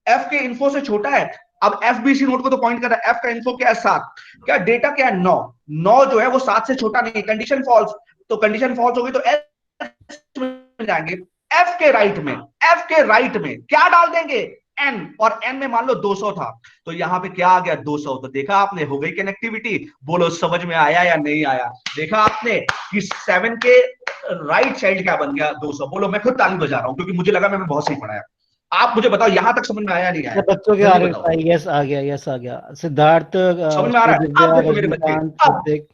एफ के इन्फो से छोटा है, अब एफ बी सी नोट को तो पॉइंट कर रहा है, एफ का इन्फो क्या है 7, क्या डेटा क्या है 9, 9 जो है वो 7 से छोटा नहीं है, कंडीशन फॉल्स। तो कंडीशन फॉल्स हो गई तो एफ में जाएंगे, एफ के राइट में क्या डाल देंगे, एन, और एन में मान लो 200 था, तो यहां पे क्या आ गया 200। तो देखा आपने, हो गई कनेक्टिविटी। बोलो समझ में आया या नहीं आया, देखा आपने कि 7 के राइट साइड क्या बन गया 200। बोलो, मैं खुद ताली बजा रहा हूं क्योंकि मुझे लगा मैंने बहुत सही पढ़ाया। आप मुझे बताओ यहां तक समझ में आया नहीं आया, सब बच्चों के आ जल्दी रहे बताओ। रिप्लाई, यस आ गया, यस आ गया, सिद्धार्थ, समझ में आ श्री रहा है, अब दिव्या, देखो मेरे बच्चे, रजनीकांत, अब ऋतिक।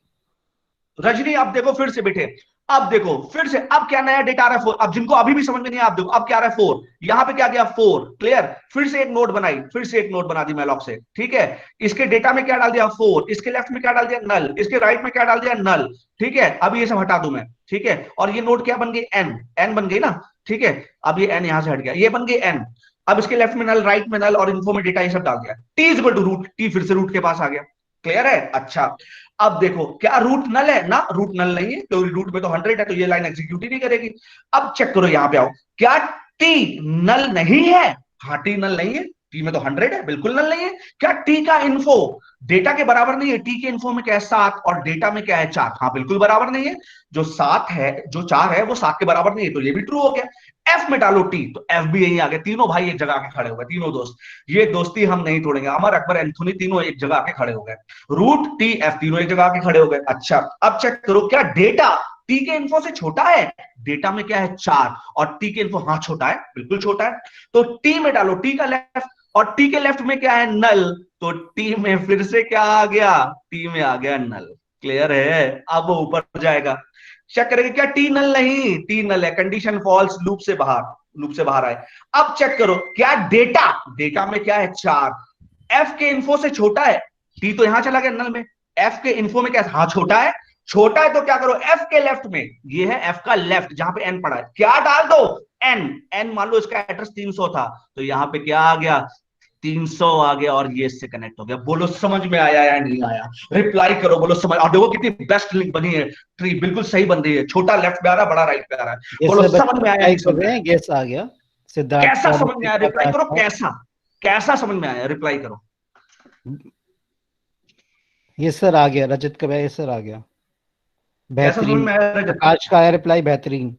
रजनी, अब देखो फिर से बैठे, अब देखो फिर से, अब क्या नया डेटा आ रहा है 4। अब जिनको अभी भी समझ में नहीं आया, आप देखो अब क्या आ रहा है 4, यहां पे क्या गया 4। क्लियर, फिर से एक नोट बनाई, फिर से एक नोट बना दी मैलॉक से। ठीक है, इसके डेटा में क्या डाल दिया 4, इसके लेफ्ट में क्या डाल दिया नल, इसके राइट में क्या डाल दिया नल। ठीक है, अब ये सब हटा दूं मैं। ठीक है, और ये नोट क्या बन गई, एन, एन बन गई ना। ठीक है, अब ये एन यहां से हट गया, ये बन गई एन। अब इसके लेफ्ट में नल, राइट में नल, और इन्फो में डेटा, ये सब डाल दिया। T is equal to root, T फिर से रूट के पास आ गया। क्लियर है, अच्छा। अब देखो, क्या रूट नल है ना, रूट नल नहीं है, क्योंकि रूट में तो 100 है, तो ये लाइन एग्जीक्यूट ही नहीं करेगी। अब चेक करो, यहां पे आओ, क्या टी नल नहीं है, हाँ टी नल नहीं है, टी में तो 100 है, बिल्कुल नल नहीं है। क्या टी का इन्फो डेटा के बराबर नहीं है, टी के इन्फो में क्या है 7 और डेटा में क्या है 4, हाँ बिल्कुल बराबर नहीं है। जो 7 है, जो 4 है वो 7 के बराबर नहीं है, तो ये भी ट्रू हो गया। एफ में डालो टी, तो एफ भी यही आ गया, तीनों भाई एक जगह आके खड़े हो गए, तीनों दोस्त। ये दोस्ती हम नहीं तोड़ेंगे, अमर अकबर एंथोनी तीनों एक जगह आके खड़े हो गए, रूट टी एफ तीनों एक जगह आके खड़े हो गए। अच्छा, अब चेक करो, क्या डेटा टी के इन्फो से छोटा है, डेटा में क्या है 4 और टी के इन्फो, हाँ छोटा है, बिल्कुल छोटा है। तो टी में डालो टी का लेफ्ट, और टी के लेफ्ट में क्या है नल, तो टी में फिर से क्या आ गया, टी में आ गया नल। क्लियर है, अब वो ऊपर जाएगा, चेक करेंगे, क्या टी नल नहीं, टी नल है, कंडीशन फॉल्स, लूप से बाहर, लूप से बाहर आए। अब चेक करो, क्या डेटा, डेटा में क्या है 4, एफ के इन्फो से छोटा है, टी तो यहां चला गया नल में, एफ के इन्फो में क्या है, हाँ छोटा है, छोटा है तो क्या करो, एफ के लेफ्ट में, ये है एफ का लेफ्ट जहां पे एन पड़ा है, क्या डाल दो, एन, एन मान लो इसका एड्रेस 300 था, तो यहां पे क्या आ गया 300 आ गया और ये इससे कनेक्ट हो गया। बोलो समझ में आया या नहीं आया? रिप्लाई करो, बोलो समझ। और देखो कितनी बेस्ट लिंक बनी है, ट्री बिल्कुल सही बन रही है, छोटा लेफ्ट पे आ रहा है, बड़ा राइट पे आ रहा है। यस बोलो सर, समझ में आया रिप्लाई नहीं कर समझ में रहे आया? हैं, यस आ गया। सिद्धार्थ कैसा का, समझ में आया? ऋतिक का, रिप्लाई करो, आकाश कैसा कैसा समझ में आया? रिप्लाई करो। का। यस सर आ गया, रजत का, यस सर आ गया। कैसा समझ बेहतरीन। में आया रजत? आकाश का आया रिप्लाई, बेहतरीन,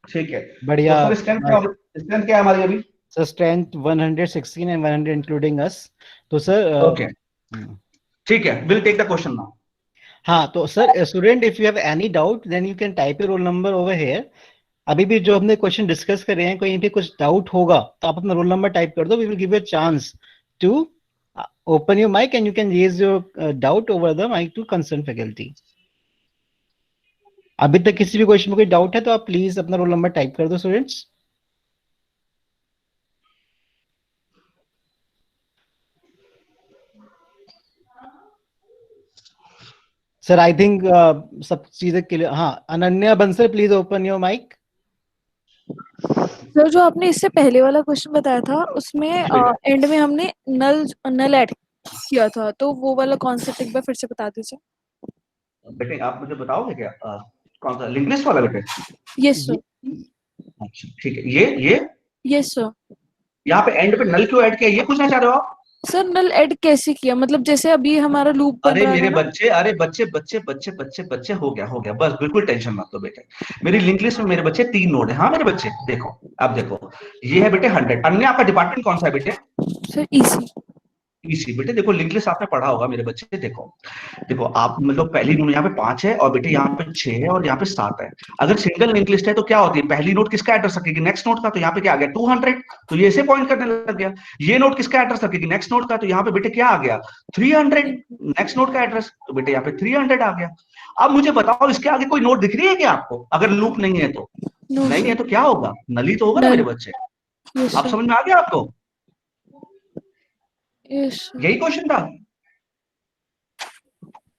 ठीक है। तो बढ़िया। सर स्ट्रेंथ क्या है हमारी अभी? Sir strength 116 and 100 including us. तो सर ओके, ठीक है, will take the question now. हाँ, तो sir student, if you have any doubt then you can type your roll number over here. अभी भी जो हमने क्वेश्चन डिस्कस कर रहे हैं, कहीं पे कुछ डाउट होगा तो आप अपना रोल नंबर टाइप कर दो, we will give you a chance to open your mic and you can raise your doubt over the mic to concern faculty. अभी तक किसी भी क्वेश्चन में कोई डाउट है तो आप प्लीज अपना रोल नंबर टाइप कर दो स्टूडेंट्स। सर आई थिंक सब चीजें क्लियर। हाँ, Ananya Bansal, please open your mic. Sir जो आपने इससे पहले वाला क्वेश्चन बताया था उसमें एंड में हमने नल नल ऐड किया था, तो वो वाला कॉन्सेप्ट एक बार फिर से बता दीजिए। बेटे आप मुझे बताओगे क्या कौन सा लिंक लिस्ट वाला बेटे? Yes sir. अच्छा ठीक है, ये यस सर। यहाँ पे एंड पे नल क्यों ऐड किया, ये पूछना चाह रहे हो आप? सर नल ऐड कैसे किया, मतलब जैसे अभी हमारा लूप बन अरे रहा मेरे था ना। बच्चे, अरे बच्चे बच्चे बच्चे बच्चे बच्चे, हो गया बस, बिल्कुल टेंशन मत लो बेटे। मेरी लिंक लिस्ट में मेरे बच्चे 3 नोड है। हाँ मेरे बच्चे देखो, अब देखो, ये है बेटे 100। अन्य आपका डिपार्टमेंट कौन सा है बेटे? सर इसी। इसी बेटे, देखो लिंक लिस्ट आपने पढ़ा होगा मेरे बच्चे। देखो देखो आप, मतलब पहली नोड यहाँ पे 5 है और बेटे यहाँ पे 6 है और यहाँ पे 7 है। अगर सिंगल लिंक लिस्ट है तो क्या होती है, पहली नोड किसका एड्रेस रखेगी, नेक्स्ट नोड का, तो यहाँ पे क्या आ गया 200, तो ये ऐसे पॉइंट करने लग गया। ये नोड किसका एड्रेस रखेगी, नेक्स्ट नोड का, तो यहाँ पे बेटे क्या आ गया 300, नेक्स्ट नोड का एड्रेस, तो बेटे यहाँ पे 300 आ गया। अब मुझे बताओ इसके आगे कोई नोड दिख रही है क्या आपको? अगर लूप नहीं है तो, नहीं है तो क्या होगा, नली तो होगा ना मेरे बच्चे। अब समझ में आ गया आपको? यही क्वेश्चन था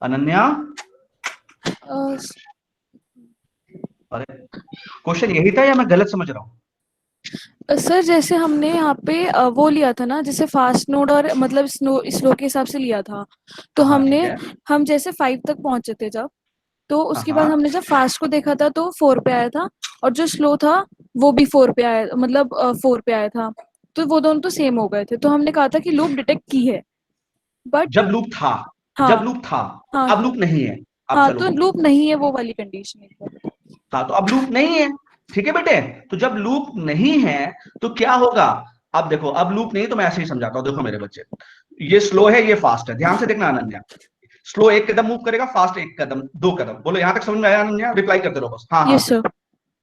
अनन्या? अरे क्वेश्चन यही था या मैं गलत समझ रहा हूँ? सर जैसे हमने यहाँ पे वो लिया था ना, जैसे फास्ट नोड और मतलब स्लो के हिसाब से लिया था, तो हाँ, हमने ठीक है। हम जैसे 5 तक पहुंचे थे जब, तो उसके बाद हाँ हमने जब फास्ट को देखा था तो 4 पे आया था, और जो स्लो था वो भी 4 पे आया, मतलब 4 पे आया था, तो वो दोनों तो सेम हो गए थे, तो हमने कहा था कि लूप डिटेक्ट की है, बट जब लूप था, हाँ जब लूप था, हाँ अब लूप नहीं है। अब हाँ, चलो, तो लूप नहीं है वो वाली कंडीशन। हाँ तो अब लूप नहीं है, ठीक है बेटे। तो जब लूप नहीं है तो क्या होगा? अब देखो, अब लूप नहीं तो मैं ऐसे ही समझाता हूँ। देखो मेरे बच्चे, ये स्लो है, ये फास्ट है, ध्यान से देखना अनन्या। स्लो 1 कदम मूव करेगा, फास्ट 1 कदम 2 कदम। बोलो यहां तक समझ में आया अनन्या? रिप्लाई करते रहो बस, हाँ हाँ यस सर।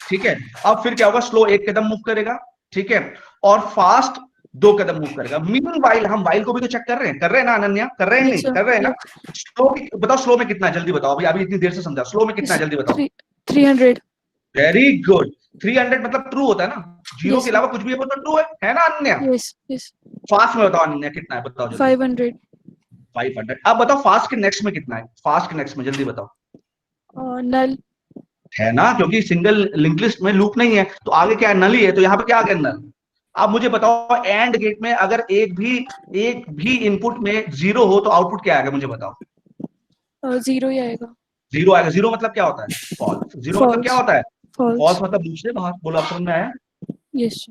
ठीक है। अब फिर क्या होगा, स्लो 1 कदम मूव करेगा, ठीक है, और फास्ट 2 कदम मूव करेगा। मीन वाइल, हम वाइल को भी तो चेक कर रहे हैं ना अनन्या? कर रहे हैं यस नहीं सर। कर रहे हैं ना? स्लो बताओ, स्लो में कितना है जल्दी बताओ, अभी अभी इतनी देर से समझा, स्लो में कितना है जल्दी बताओ। 300। वेरी गुड, 300 मतलब ट्रू होता है ना, जीरो यस के अलावा कुछ भी है वो तो ट्रू है ना अनन्या? Yes yes. फास्ट में बताओ अनन्या कितना है, बताओ जल्दी। 500। 500। अब बताओ फास्ट के नेक्स्ट में कितना है, फास्ट के नेक्स्ट में जल्दी बताओ। नल है ना, क्योंकि सिंगल लिंक लिस्ट में लूप नहीं है तो आगे क्या है, नल ही है, तो यहाँ पे क्या आ गया, नल। अब मुझे बताओ एंड गेट में अगर एक भी इनपुट में 0 हो तो आउटपुट क्या आएगा, मुझे बताओ। 0 ही आएगा। 0 आएगा। 0 मतलब क्या होता है, फॉल्स। 0 मतलब क्या फॉल्स। होता है, फॉल्स। फॉल्स मतलब दूसरे बाहर। बोलो आप समझ में आया? यस।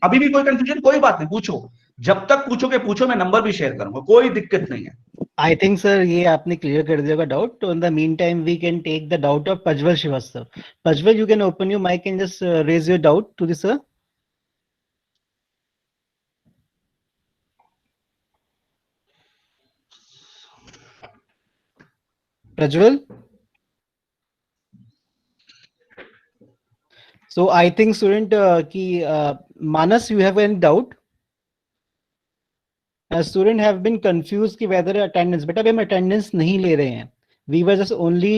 अभी भी कोई कंफ्यूजन, कोई बात नहीं, पूछो, जब तक पूछोगे पूछो, मैं नंबर भी शेयर करूंगा, कोई दिक्कत नहीं है। आई थिंक सर ये आपने क्लियर कर दिया होगा डाउट। तो in the mean time we can take the doubt of Prajwal Shrivastava. Prajwal, you can open your mic and just raise your doubt to this sir. Prajwal, so I think student कि Manas, you have any doubt? Student have been confused कि whether attendance, बेटा अभी हम attendance नहीं ले रहे हैं, we were just only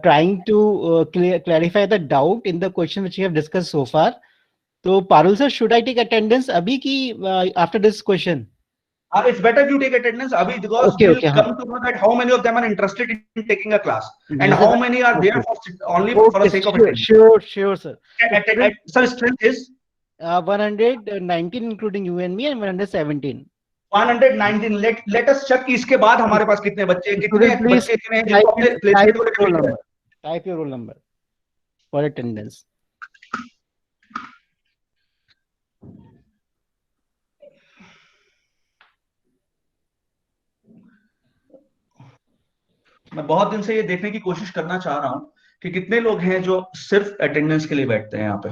trying to clarify the doubt in the question which we have discussed so far. तो Parul sir, should I take attendance अभी की after this question? It's better if you take attendance abhi, because Okay, we'll okay, come to know that how many of them are interested in taking a class and Yes, how sir. many are there Okay. for only for the Okay, sake of sure, attendance. sure, sir. Sir, strength is 119 including you and me and 117. 119। Let us check कि इसके बाद हमारे पास कितने बच्चे हैं, कितने Student, please बच्चे इतने हैं जिनको हमने प्लेसमेंट को लेकर roll लिखा है। number. Type your roll number for attendance. मैं बहुत दिन से ये देखने की कोशिश करना चाह रहा हूं कि कितने लोग हैं जो सिर्फ अटेंडेंस के लिए बैठते हैं यहाँ पे।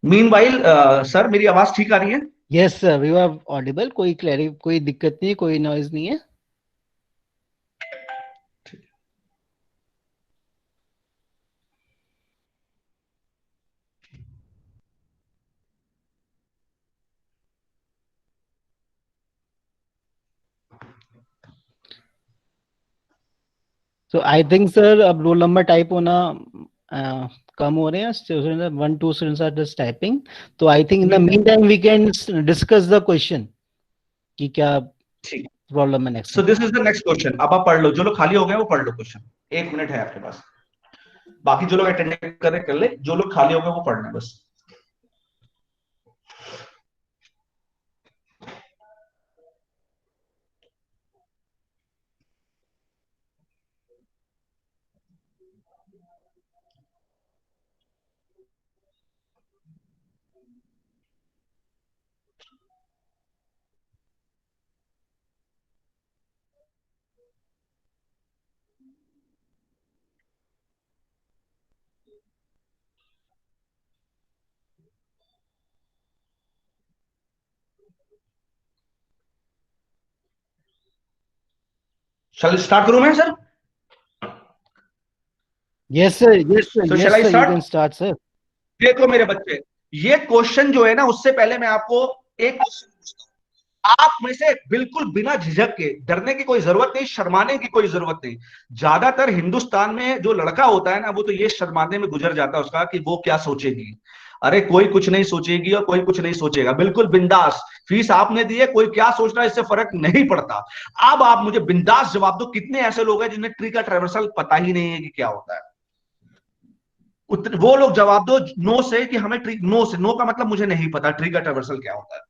मीनवाइल सर मेरी आवाज ठीक आ रही है? Yes sir, you are audible. कोई दिक्कत नहीं है, कोई नॉइज नहीं है। So I think sir अब रोल नंबर टाइप होना कम हो रहे हैं, student 1-2 students are just typing. तो I think in the mean time we can discuss the question कि क्या ठीक। प्रॉब्लम है next. So this is the next question. अब आप पढ़ लो, जो लोग खाली हो गए वो पढ़ लो क्वेश्चन। 1 मिनट है आपके पास, बाकी जो लोग अटेंड कर ले, जो लोग खाली हो गए वो पढ़ना है बस। चल स्टार्ट करूं मैं sir? Yes sir, yes sir, So yes shall I sir, you start? Can start sir. देखो मेरे बच्चे, ये क्वेश्चन जो है ना, उससे पहले मैं आपको एक क्वेश्चन पूछता हूं। आप में से बिल्कुल बिना झिझक के, डरने की कोई जरूरत नहीं, शर्माने की कोई जरूरत नहीं। ज्यादातर हिंदुस्तान में जो लड़का होता है ना, वो तो ये शर्माने में गुजर जाता है उसका कि वो क्या सोचेगी। अरे कोई कुछ नहीं सोचेगी और कोई कुछ नहीं सोचेगा, बिल्कुल बिंदास। फीस आपने दी है, कोई क्या सोच रहा है इससे फर्क नहीं पड़ता। अब आप मुझे बिंदास जवाब दो, कितने ऐसे लोग हैं जिन्हें ट्री का ट्रेवर्सल पता ही नहीं है कि क्या होता है? वो लोग जवाब दो नो से कि हमें ट्री, नो से, नो का मतलब मुझे नहीं पता ट्री का ट्रेवर्सल क्या होता है।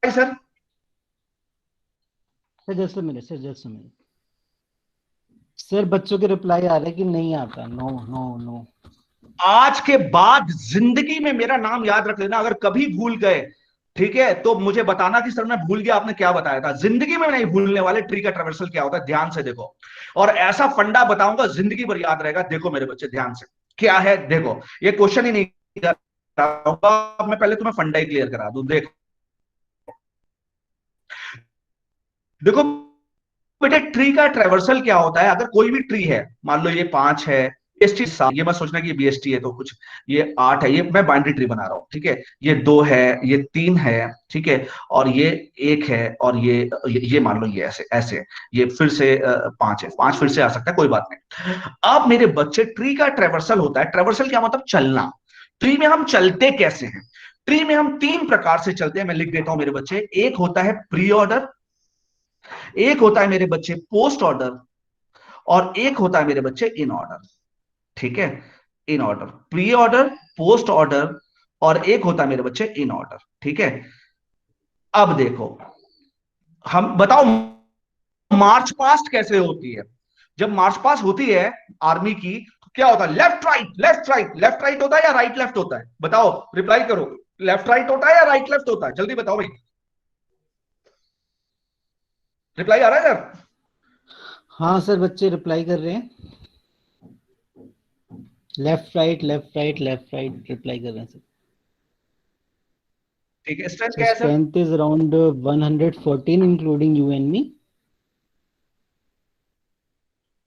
Sir sir just a minute, sir just a minute. Sir बच्चों के रिप्लाई आ रहे हैं कि नहीं आता, नो नो नो। आज के बाद जिंदगी में मेरा नाम याद रख लेना, अगर कभी भूल गए, ठीक है, तो मुझे बताना कि सर मैं भूल गया, आपने क्या बताया था। जिंदगी में नहीं भूलने वाले ट्री का ट्रेवर्सल क्या होता है, ध्यान से देखो। और ऐसा फंडा बताऊंगा जिंदगी भर याद रहेगा। देखो मेरे बच्चे ध्यान से, क्या है देखो, ये क्वेश्चन ही नहीं कराऊंगा मैं, पहले तुम्हें फंडा ही क्लियर करा दूं। देखो देखो बेटे, ट्री का ट्रेवर्सल क्या होता है। अगर कोई भी ट्री है, मान लो ये 5 है, बीएसटी 7, ये मत सोचना कि ये बीएसटी है तो कुछ, ये 8 है, ये मैं बाइनरी ट्री बना रहा हूं, ठीक है। ये 2 है, ये 3 है, ठीक है, और ये 1 है, और ये मान लो ये ऐसे ऐसे, ये फिर से 5 है, 5 फिर से आ सकता है, कोई बात नहीं। अब मेरे बच्चे, ट्री का ट्रेवर्सल होता है, ट्रेवर्सल क्या मतलब, चलना। ट्री में हम चलते कैसे हैं? ट्री में हम 3 प्रकार से चलते हैं, मैं लिख देता हूं मेरे बच्चे। एक होता है प्री ऑर्डर, एक होता है मेरे बच्चे पोस्ट ऑर्डर, और एक होता है मेरे बच्चे इन ऑर्डर। ठीक है, in order, pre order, post order, और एक होता है मेरे बच्चे इन ऑर्डर। ठीक है, अब देखो, हम बताओ मार्च पास्ट कैसे होती है। जब मार्च पास्ट होती है आर्मी की, तो क्या होता है, left right left right left right होता है या राइट लेफ्ट होता है? बताओ, रिप्लाई करो, लेफ्ट राइट होता है या राइट लेफ्ट होता है? जल्दी बताओ भाई, रिप्लाई आ रहा है सर? हाँ सर, बच्चे रिप्लाई कर रहे हैं, left right left right left right reply कर रहे हैं सर। ठीक है, स्ट्रेंथ क्या है sir? Strength is around 114 including you and मी।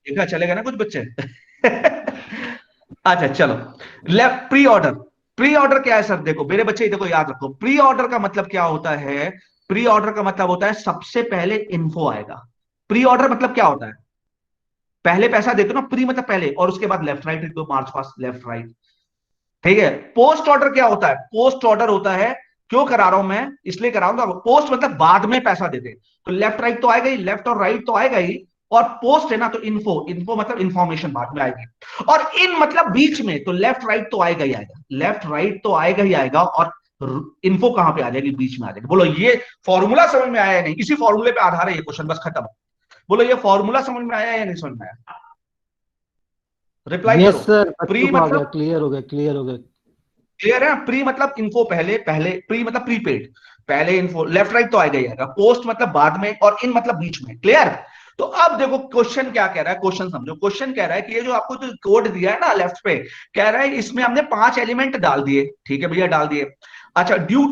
देखा चलेगा ना कुछ बच्चे। अच्छा चलो, left, pre order. Pre order क्या है सर? देखो मेरे बच्चे, देखो याद रखो, प्री ऑर्डर का मतलब क्या होता है। प्री ऑर्डर का मतलब होता है सबसे पहले इन्फो आएगा। प्री ऑर्डर मतलब क्या होता है, पहले पैसा देते हो ना, प्री मतलब पहले, और उसके बाद left right, march past left right. ठीक है, पोस्ट ऑर्डर क्या होता है? पोस्ट ऑर्डर होता है क्यों करा रहा हूं मैं, इसलिए करा रहा हूं, पोस्ट मतलब बाद में पैसा दे दे, तो लेफ्ट राइट तो आएगा ही, लेफ्ट और राइट तो आएगा ही, और पोस्ट है ना तो इन्फो, इन्फो मतलब इंफॉर्मेशन बाद में आएगी, और इन मतलब बीच में, तो लेफ्ट राइट तो आएगा ही आएगा, लेफ्ट राइट तो आएगा ही आएगा, और इन्फो कहां पे आ जाएगी, बीच में आ जाएगी। बोलो ये फॉर्मूला समझ में आया या नहीं, इसी फॉर्मूले पे आधार है ये क्वेश्चन, बस खत्म। बोलो ये फॉर्मूला समझ में आया या नहीं समझ में आया, रिप्लाई यस करो। सर, प्री बच्चों को आ गया, मतलब क्लियर हो गया, क्लियर हो गया। क्लियर है, प्री मतलब इन्फो पहले, पहले प्री मतलब प्रीपेड, पहले इन्फो, लेफ्ट राइट तो आएगा ही आएगा, पोस्ट मतलब बाद में, और इन मतलब बीच में, क्लियर। तो अब देखो क्वेश्चन क्या कह रहा है, क्वेश्चन समझो, क्वेश्चन कह रहा है कि ये जो आपको जो कोड दिया है ना लेफ्ट पे, कह रहा है इसमें हमने 5 एलिमेंट डाल दिए, ठीक है भैया डाल दिए, अच्छा, due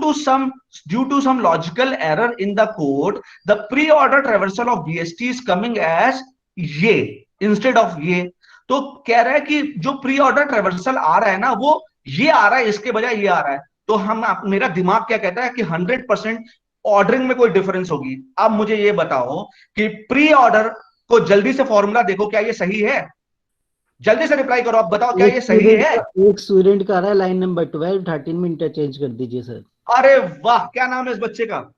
to some logical error in the code, the pre order traversal of BST is coming as ये इंस्टेड ऑफ ये। तो कह रहा है कि जो प्री ऑर्डर ट्रेवर्सल आ रहा है ना वो ये आ रहा है, इसके बजाय ये आ रहा है, तो हम मेरा दिमाग क्या कहता है कि 100% ऑर्डरिंग में कोई डिफरेंस होगी। अब मुझे ये बताओ कि प्री ऑर्डर को जल्दी से फॉर्मूला देखो, क्या ये सही है, जल्दी से रिप्लाई करो, अब बताओ क्या ये सही है। एक स्टूडेंट का आ रहा है लाइन नंबर 12, 13 में इंटरचेंज कर दीजिए सर। अरे वाह, क्या नाम है इस बच्चे का,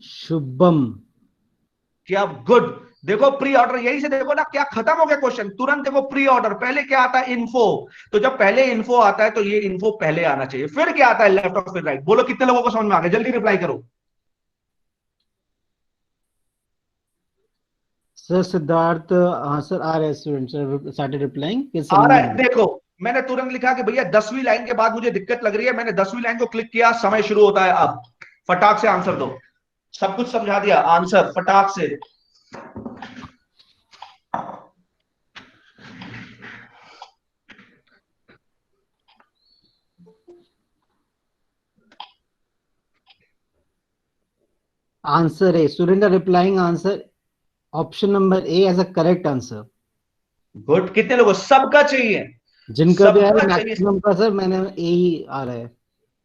शुभम। क्या गुड। देखो प्री ऑर्डर, यही से देखो ना क्या खत्म हो गया क्वेश्चन, तुरंत देखो प्री ऑर्डर, पहले क्या आता है इन्फो, तो जब पहले इन्फो आता है तो ये इन्फो पहले आना चाहिए, फिर क्या आता है लेफ्ट और फिर राइट। बोलो कितने लोगों को समझ में आ गया, जल्दी रिप्लाई करो। सर सिद्धार्थ, हाँ सर आ रहे हैं स्टूडेंट, सर स्टार्टेड रिप्लाइंग, ये आ समझ रहा में आ है, गया। देखो मैंने तुरंत लिखा कि भैया 10वीं लाइन के बाद मुझे दिक्कत लग रही है, मैंने 10वीं लाइन को क्लिक किया, समय शुरू होता है अब, फटाक से आंसर दो, सब कुछ समझा दिया, आंसर फटाक से। आंसर है, student are replying answer option number A as a correct answer. Good, कितने लोगों, सबका चाहिए, जिनका भी आया सबका चाहिए, मैक्सिमम का सर, मैंने ए ही आ रहा है।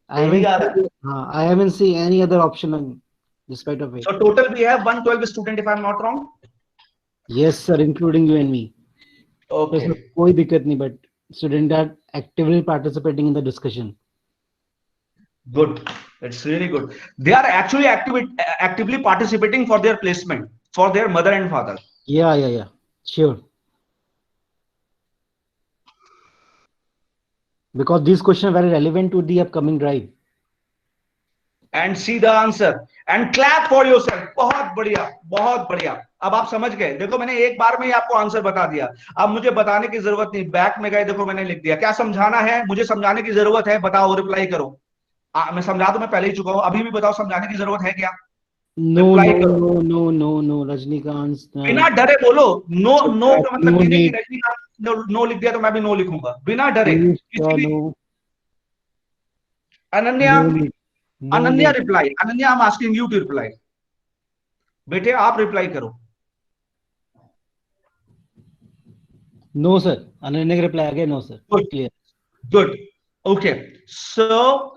आई यही हैवंट आ रहा है। हाँ, I haven't see any other option despite of A. So total भी है 112 student if I am not wrong. Yes sir, including you and me. तो ओके इसमें कोई दिक्कत नहीं, but student are actively participating in the discussion. good, it's really good, they are actually actively participating for their placement for their mother and father. या sure, because these questions are very relevant to the upcoming drive. And see the answer and clap for yourself, बहुत बढ़िया, बहुत बढ़िया। अब आप समझ गए, देखो मैंने एक बार में ही आपको आंसर बता दिया, अब मुझे बताने की जरूरत नहीं, बैक में गए देखो मैंने लिख दिया, क्या समझाना है, मुझे समझाने की जरूरत है, बताओ रिप्लाई करो। मैं समझा तो मैं पहले ही चुका हूं, अभी भी बताओ समझाने की जरूरत है क्या, नो रिप्लाई नो करो, no no no no Rajinikanth, बिना डरे बोलो। नो, नो का मतलब नो ये नहीं कि नीड, रजनीकांत नो लिख दिया तो मैं भी नो लिखूंगा, बिना डरे किसी भी। No Ananya, no need, no Ananya need. Reply, Ananya I am asking you to reply, बेटे आप रिप्लाई करो। नो सर, अनन्या का रिप्लाई आ गया, no sir, good, clear. Good, okay. So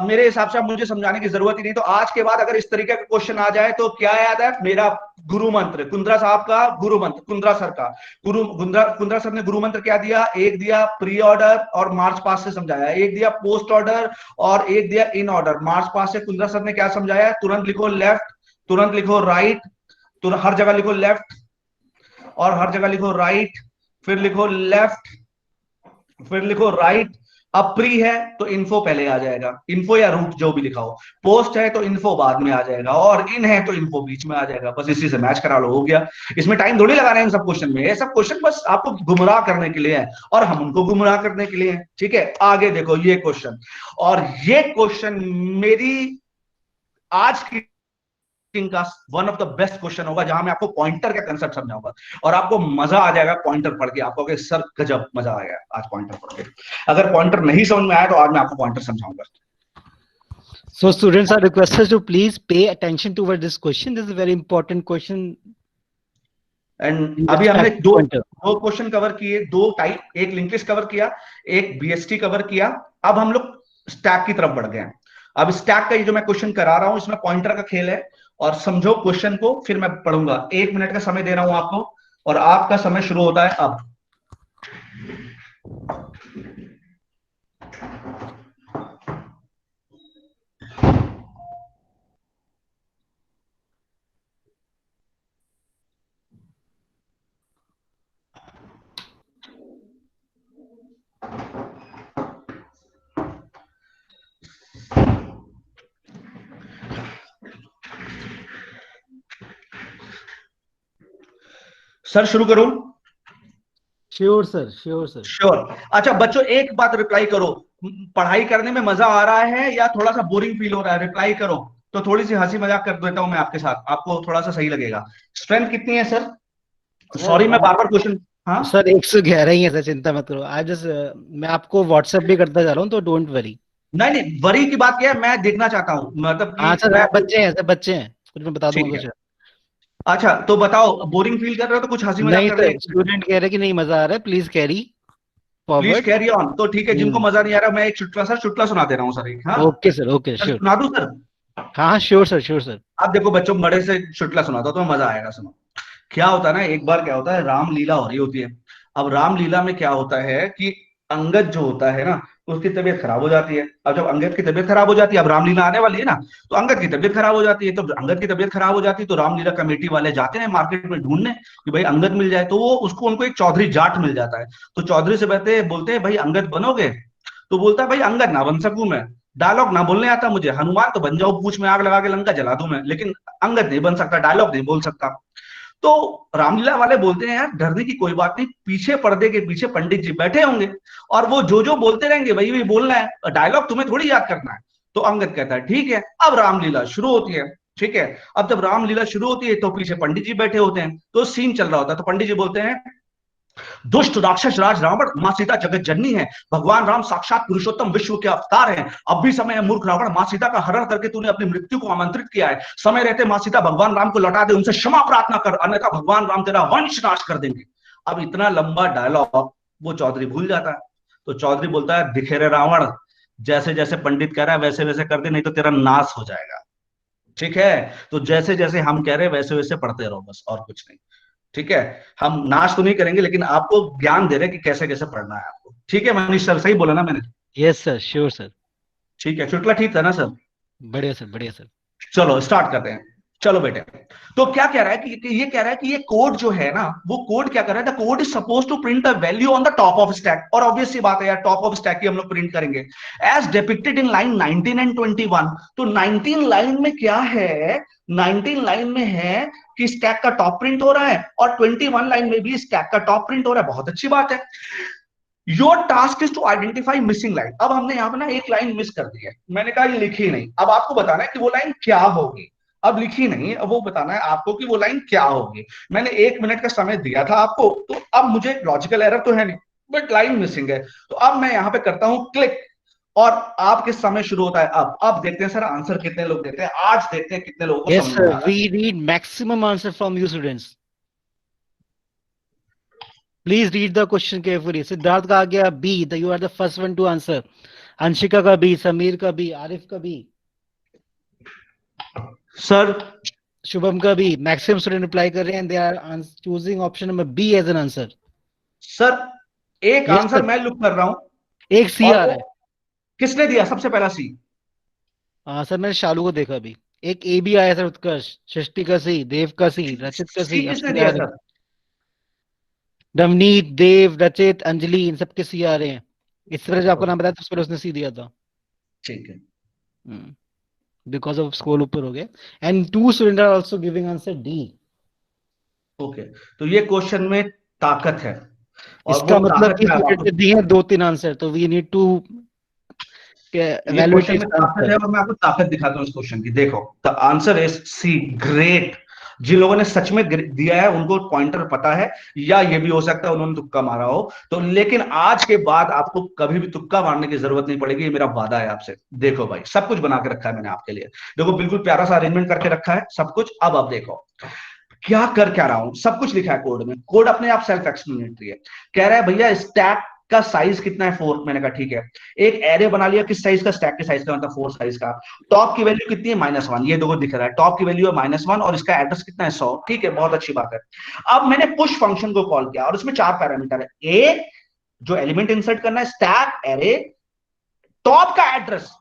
मेरे हिसाब से अब मुझे समझाने की जरूरत ही नहीं, तो आज के बाद अगर इस तरीके का क्वेश्चन आ जाए तो क्या याद है, मेरा गुरु मंत्र, कुंद्रा साहब का गुरु मंत्र, कुंद्रा सर का कुंद्रा सर ने गुरु मंत्र क्या दिया, एक दिया प्री ऑर्डर और मार्च पास से समझाया, एक दिया पोस्ट ऑर्डर और एक दिया इन ऑर्डर। मार्च पास से कुंद्रा सर ने क्या समझाया, तुरंत लिखो लेफ्ट, तुरंत लिखो राइट, तुरंत हर जगह लिखो लेफ्ट और हर जगह लिखो राइट, फिर लिखो लेफ्ट, फिर लिखो राइट। अब प्री है तो इन्फो पहले आ जाएगा, इन्फो या रूट जो भी लिखा हो, पोस्ट है तो इन्फो बाद में आ जाएगा, और इन है तो इन्फो बीच में आ जाएगा, बस इसी से मैच करा लो, हो गया। इसमें टाइम थोड़ी लगाना है इन सब क्वेश्चन में, ये सब क्वेश्चन बस आपको गुमराह करने के लिए है और हम उनको गुमराह करने के लिए हैं, ठीक है। आगे देखो ये क्वेश्चन, और ये क्वेश्चन मेरी आज की का one of the best question होगा, जहां मैं आपको पॉइंटर का कंसेप्ट समझाऊंगा और आपको मजा आ जाएगा पॉइंटर पढ़ के, आपको सर गजब मजा आएगा आज पॉइंटर पढ़ के। अगर पॉइंटर नहीं समझ में आया तो आज मैं आपको पॉइंटर समझाऊंगा। So students are requested to please pay attention toward this question. This is a very important question. And अभी हमने दो क्वेश्चन कवर किए, दो टाइप, एक लिंक लिस्ट कवर किया, एक बीएसटी कवर किया, अब हम लोग स्टैक की तरफ बढ़ गए हैं। अब स्टैक का ये जो मैं क्वेश्चन करा रहा हूं इसमें पॉइंटर का खेल है, और समझो क्वेश्चन को, फिर मैं पढ़ूंगा। 1 मिनट का समय दे रहा हूं आपको और आपका समय शुरू होता है अब। सर शुरू करूं? Sure sir, sure sir. Sure. अच्छा बच्चों एक बात रिप्लाई करो, पढ़ाई करने में मजा आ रहा है या थोड़ा सा बोरिंग फील हो रहा है? रिप्लाई करो तो थोड़ी सी हंसी मजाक कर देता हूं मैं आपके साथ, आपको थोड़ा सा सही लगेगा। स्ट्रेंथ कितनी है सर? सॉरी मैं बार बार क्वेश्चन। हाँ सर 111 ही है सर, चिंता मत करो। आज मैं आपको व्हाट्सएप भी करता जा रहा हूँ, तो डोंट वरी। नहीं नहीं, वरी की बात क्या है, मैं देखना चाहता हूं, मतलब हाँ कि सर, मैं। आप बच्चे हैं सर, बच्चे हैं, कुछ मैं बता दूंगा ठीक है। कुछ। अच्छा तो बताओ, बोरिंग फील कर रहे हो तो कुछ हंसी मजाक नहीं कर सर, देंगे। स्टूडेंट कह रहे कि नहीं मजा आ रहा है, please carry please forward. Carry on. तो ठीक है, जिनको हम्म। मजा नहीं आ रहा, मैं एक चुटकुला सर चुटकुला सुना दे रहा हूँ सर, एक। हाँ okay sir, okay sir sure. सुना दूं सर? हाँ हाँ श्योर सर, श्योर सर। आप देखो बच्चों, बड़े से चुटकुला सुनाता हूं तो मजा आएगा, सुनो। क्या होता है ना, एक बार क्या होता है, रामलीला हो रही होती है। अब रामलीला में क्या होता है कि अंगद जो होता है ना, उसकी तबीयत खराब हो जाती है। अब जब अंगद की तबीयत खराब हो जाती है, अब रामलीला आने वाली है ना, तो अंगद की तबीयत खराब हो जाती है। तो अंगद की तबीयत खराब हो जाती है तो रामलीला कमेटी वाले जाते हैं मार्केट में ढूंढने कि भाई अंगद मिल जाए, तो वो उसको उनको एक चौधरी जाट मिल जाता है। तो चौधरी से बोलते हैं भाई अंगद बनोगे? तो बोलता है भाई अंगद ना बन सकूं मैं, डायलॉग ना बोलने आता मुझे, हनुमान तो बन जाऊं, पूछ में आग लगा के लंका जला दूं मैं, लेकिन अंगद नहीं बन सकता, डायलॉग नहीं बोल सकता। तो रामलीला वाले बोलते हैं यार डरने की कोई बात नहीं, पीछे पर्दे के पीछे पंडित जी बैठे होंगे और वो जो बोलते रहेंगे वही वही बोलना है, डायलॉग तुम्हें थोड़ी याद करना है। तो अंगद कहता है ठीक है। अब रामलीला शुरू होती है। ठीक है। अब जब रामलीला शुरू होती है तो पीछे पंडित जी बैठे होते हैं, तो सीन चल रहा होता है। तो पंडित जी बोलते हैं, दुष्ट राक्षस राज रावण, मां सीता जगत जननी है, भगवान राम साक्षात पुरुषोत्तम विश्व के अवतार हैं। अब भी समय है मूर्ख रावण, मां सीता का हरण करके तूने अपनी मृत्यु को आमंत्रित किया है। समय रहते मां सीता भगवान राम को लौटा दे, उनसे क्षमा प्रार्थना कर, अन्यथा भगवान राम तेरा वंश नाश कर देंगे। अब इतना लंबा डायलॉग वो चौधरी भूल जाता है। तो चौधरी बोलता है, दिखे रे रावण, जैसे जैसे पंडित कह रहा है वैसे वैसे कर दे, नहीं तो तेरा नाश हो जाएगा। ठीक है। तो जैसे जैसे हम कह रहे हैं वैसे वैसे पढ़ते रहो बस, और कुछ नहीं। ठीक है। हम नाश तो नहीं करेंगे, लेकिन आपको ज्ञान दे रहे हैं कि कैसे कैसे पढ़ना है आपको। ठीक है मनीष सर, सही बोला ना मैंने? Yes sir, sure sir. ठीक है, चुटकुला ठीक था ना सर? बढ़िया सर, बढ़िया सर। चलो स्टार्ट करते हैं। चलो बेटे, तो क्या कह रहा है कि ये कह रहा है कि ये कोड जो है ना, वो कोड क्या कर रहा है, the code is suppose to print the value on the top of stack. और ऑब्वियस सी बात है यार, टॉप ऑफ स्टैक ही हम लोग प्रिंट करेंगे, as depicted in line 19 and 21। तो 19 लाइन में क्या है, 19 लाइन में है कि स्टैक का टॉप प्रिंट हो रहा है, और 21 लाइन में भी स्टैक का टॉप प्रिंट हो रहा है। बहुत अच्छी बात है। Your task is to identify missing line. अब हमने यहाँ पे ना एक लाइन मिस कर दी है, मैंने कहा ये लिखी नहीं, अब आपको बताना है कि वो लाइन क्या होगी। अब लिखी नहीं, अब वो बताना है आपको कि वो लाइन क्या होगी। मैंने 1 मिनट का समय दिया था आपको, तो अब मुझे लॉजिकल एरर तो है नहीं, बट लाइन मिसिंग है। तो अब मैं यहाँ पे करता हूं क्लिक, और आपके समय शुरू होता है। अब देखते हैं सर आंसर कितने लोग देते हैं, आज देखते हैं कितने लोगों को यस समझ में सर, आ रहा we need maximum answer from you students. Please read the question carefully. Siddharth का आ गया B, you are the first one to answer. Anshika का बी, समीर का बी, आरिफ का बी, है। सर शुभम का बी। मैक्सिमम स्टूडेंट रिप्लाई कर रहे हैं, they are choosing option number B as an answer. Sir एक यस आंसर सर, मैं लुक कर रहा हूं, एक सी और आ वो रहा है। किसने दिया सबसे पहला सी? हाँ सर, मैंने शालू को देखा अभी। एक ए भी आया सर, उत्कर्ष, सृष्टि का सी, देव का सी, रचित का सी सी, अब किसने सी आ दिया रहे हैं। सर? नवनीत, देव, रचित, अंजलि, इन सबके सी आ रहे हैं। इस तरह जो आपका नाम बताया था उस पर उसने सी दिया था। ठीक है। बिकॉज ऑफ स्कोर ऊपर हो गया। And two student are also giving answer D. Okay, तो ये क्वेश्चन में ताकत है, और वो इसका मतलब ताकत कि मैं अब स्टूडेंट आपको, ने दिए हैं 2-3 आंसर, तो वी नीड टू ये evaluate क्वेश्चन his में ताकत answer. है और मैं आपको ताकत दिखाता हूँ इस क्वेश्चन की। देखो the answer is C, great. जिन लोगों ने सच में दिया है उनको पॉइंटर पता है, या ये भी हो सकता है उन्होंने तुक्का मारा हो। तो लेकिन आज के बाद आपको कभी भी तुक्का मारने की जरूरत नहीं पड़ेगी, ये मेरा वादा है आपसे। देखो भाई, सब कुछ बना के रखा है मैंने आपके लिए, देखो बिल्कुल प्यारा सा अरेंजमेंट करके रखा है सब कुछ। अब आप देखो क्या कर क्या रहा हूं, सब कुछ लिखा है कोड में, कोड अपने आप सेल्फ एक्सप्लेनेटरी है। कह रहा है भैया स्टैक का साइज कितना है, 4। मैंने कहा ठीक है। एक एरे बना लिया, किस साइज का, स्टैक के साइज का, मतलब 4 साइज का। टॉप की वैल्यू कितनी है, -1, ये देखो दिख रहा है, टॉप की वैल्यू है -1, और इसका एड्रेस कितना है, 100। ठीक है, बहुत अच्छी बात है। अब मैंने पुश फंक्शन को कॉल किया, और उसमें 4 पैरामीटर है। ए, जो एलिमेंट इंसर्ट करना है, स्टैक एरे, टॉप का एड्रेस,